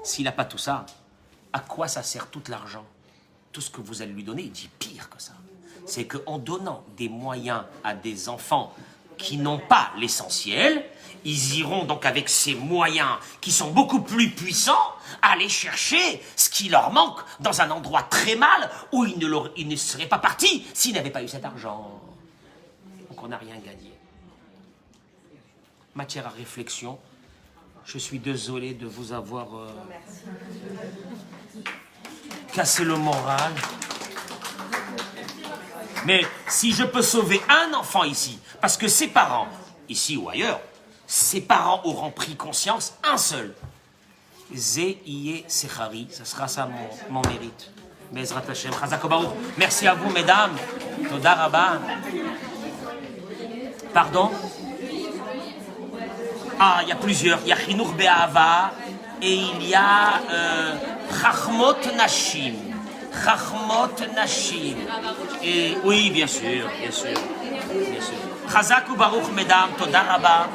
s'il n'a pas tout ça, à quoi ça sert tout l'argent? Tout ce que vous allez lui donner, il dit pire que ça. c'est qu'en donnant des moyens à des enfants qui n'ont pas l'essentiel, ils iront donc avec ces moyens qui sont beaucoup plus puissants aller chercher ce qui leur manque dans un endroit très mal où ils ne seraient pas partis s'ils n'avaient pas eu cet argent. Donc on n'a rien gagné. Matière à réflexion. Je suis désolé de vous avoir cassé le moral. Mais si je peux sauver un enfant ici, parce que ses parents, ici ou ailleurs, ses parents auront pris conscience, un seul. Zé Iye Sechari, ça sera ça mon mérite. Bezrat Hashem, Chazak Baruch. Merci à vous, mesdames. Toda Rabba. Pardon? Ah, il y a plusieurs. Il y a Chinour Be'ava et il y a Chachmot Nashim. Chachmot Nashim. Et oui, bien sûr, bien sûr. Bien sûr. Chazak Baruch, mesdames. Toda Rabba.